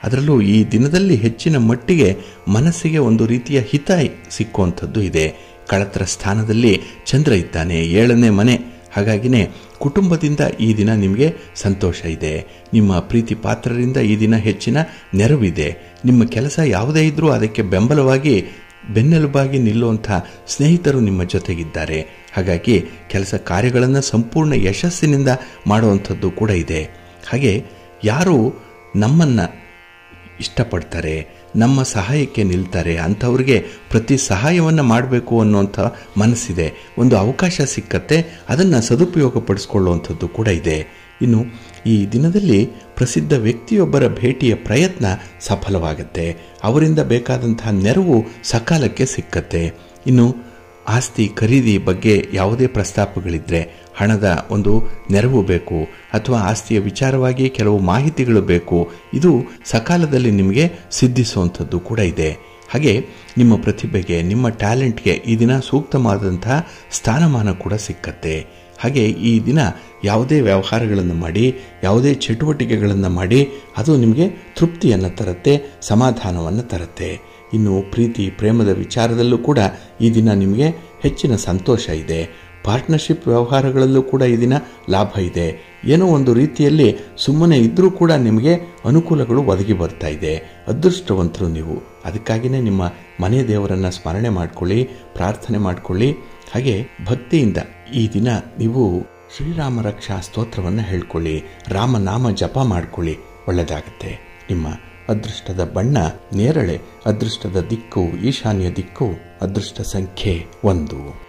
Speaker 1: ಅದರಲ್ಲೂ ಈ ದಿನದಲ್ಲಿ ಹೆಚ್ಚಿನ ಮಟ್ಟಿಗೆ ಮನಸ್ಸಿಗೆ ಒಂದು ರೀತಿಯ ಹಿತ ಸಿಕ್ಕುವಂಥದ್ದು ಇದೆ. ಕಳತ್ರ ಸ್ಥಾನದಲ್ಲಿ ಚಂದ್ರ ಇದ್ದಾನೆ, 7ನೇ ಮನೆ. ಹಾಗಾಗಿನೇ ಕುಟುಂಬದಿಂದ ಈ ದಿನ ನಿಮಗೆ ಸಂತೋಷ ಇದೆ. ನಿಮ್ಮ ಪ್ರೀತಿ ಪಾತ್ರರಿಂದ ಈ ದಿನ ಹೆಚ್ಚಿನ ನೆರವಿದೆ. ನಿಮ್ಮ ಕೆಲಸ ಯಾವುದೇ ಇದ್ರೂ ಅದಕ್ಕೆ ಬೆಂಬಲವಾಗಿ ಬೆನ್ನೆಲುಬಾಗಿ ನಿಲ್ಲುವಂಥ ಸ್ನೇಹಿತರು ನಿಮ್ಮ ಜೊತೆಗಿದ್ದಾರೆ. ಹಾಗಾಗಿ ಕೆಲಸ ಕಾರ್ಯಗಳನ್ನು ಸಂಪೂರ್ಣ ಯಶಸ್ಸಿನಿಂದ ಮಾಡುವಂಥದ್ದು ಕೂಡ ಇದೆ. ಹಾಗೆ ಯಾರು ನಮ್ಮನ್ನು ಇಷ್ಟಪಡ್ತಾರೆ, ನಮ್ಮ ಸಹಾಯಕ್ಕೆ ನಿಲ್ತಾರೆ, ಅಂಥವ್ರಿಗೆ ಪ್ರತಿ ಸಹಾಯವನ್ನು ಮಾಡಬೇಕು ಅನ್ನುವಂಥ ಮನಸ್ಸಿದೆ. ಒಂದು ಅವಕಾಶ ಸಿಕ್ಕತ್ತೆ, ಅದನ್ನು ಸದುಪಯೋಗಪಡಿಸ್ಕೊಳ್ಳುವಂಥದ್ದು ಕೂಡ ಇದೆ. ಇನ್ನು ಈ ದಿನದಲ್ಲಿ ಪ್ರಸಿದ್ಧ ವ್ಯಕ್ತಿಯೊಬ್ಬರ ಭೇಟಿಯ ಪ್ರಯತ್ನ ಸಫಲವಾಗುತ್ತೆ. ಅವರಿಂದ ಬೇಕಾದಂತಹ ನೆರವು ಸಕಾಲಕ್ಕೆ ಸಿಕ್ಕತ್ತೆ. ಇನ್ನು ಆಸ್ತಿ ಖರೀದಿ ಬಗ್ಗೆ ಯಾವುದೇ ಪ್ರಸ್ತಾಪಗಳಿದ್ದರೆ, ಹಣದ ಒಂದು ನೆರವು ಬೇಕು ಅಥವಾ ಆಸ್ತಿಯ ವಿಚಾರವಾಗಿ ಕೆಲವು ಮಾಹಿತಿಗಳು ಬೇಕು, ಇದು ಸಕಾಲದಲ್ಲಿ ನಿಮಗೆ ಸಿದ್ಧಿಸುವಂಥದ್ದು ಕೂಡ ಇದೆ. ಹಾಗೆ ನಿಮ್ಮ ಪ್ರತಿಭೆಗೆ, ನಿಮ್ಮ ಟ್ಯಾಲೆಂಟ್ಗೆ ಈ ದಿನ ಸೂಕ್ತವಾದಂತಹ ಸ್ಥಾನಮಾನ ಕೂಡ ಸಿಕ್ಕತ್ತೆ. ಹಾಗೆ ಈ ದಿನ ಯಾವುದೇ ವ್ಯವಹಾರಗಳನ್ನು ಮಾಡಿ, ಯಾವುದೇ ಚಟುವಟಿಕೆಗಳನ್ನು ಮಾಡಿ, ಅದು ನಿಮಗೆ ತೃಪ್ತಿಯನ್ನು ತರುತ್ತೆ, ಸಮಾಧಾನವನ್ನು ತರುತ್ತೆ. ಇನ್ನು ಪ್ರೀತಿ ಪ್ರೇಮದ ವಿಚಾರದಲ್ಲೂ ಕೂಡ ಈ ದಿನ ನಿಮಗೆ ಹೆಚ್ಚಿನ ಸಂತೋಷ ಇದೆ. ಪಾರ್ಟ್ನರ್ಶಿಪ್ ವ್ಯವಹಾರಗಳಲ್ಲೂ ಕೂಡ ಈ ದಿನ ಲಾಭ ಇದೆ. ಏನೋ ಒಂದು ರೀತಿಯಲ್ಲಿ ಸುಮ್ಮನೆ ಇದ್ದರೂ ಕೂಡ ನಿಮಗೆ ಅನುಕೂಲಗಳು ಒದಗಿ ಬರ್ತಾ ಇದೆ. ಅದೃಷ್ಟವಂತರು ನೀವು. ಅದಕ್ಕಾಗಿಯೇ ನಿಮ್ಮ ಮನೆ ದೇವರನ್ನು ಸ್ಮರಣೆ ಮಾಡಿಕೊಳ್ಳಿ, ಪ್ರಾರ್ಥನೆ ಮಾಡಿಕೊಳ್ಳಿ. ಹಾಗೆ ಭಕ್ತಿಯಿಂದ ಈ ದಿನ ನೀವು ಶ್ರೀರಾಮ ರಕ್ಷಾ ಸ್ತೋತ್ರವನ್ನು ಹೇಳ್ಕೊಳ್ಳಿ, ರಾಮನಾಮ ಜಪ ಮಾಡ್ಕೊಳ್ಳಿ, ಒಳ್ಳೆಯದಾಗತ್ತೆ. ನಿಮ್ಮ ಅದೃಷ್ಟದ ಬಣ್ಣ ನೇರಳೆ, ಅದೃಷ್ಟದ ದಿಕ್ಕು ಈಶಾನ್ಯ ದಿಕ್ಕು, ಅದೃಷ್ಟ ಸಂಖ್ಯೆ 1.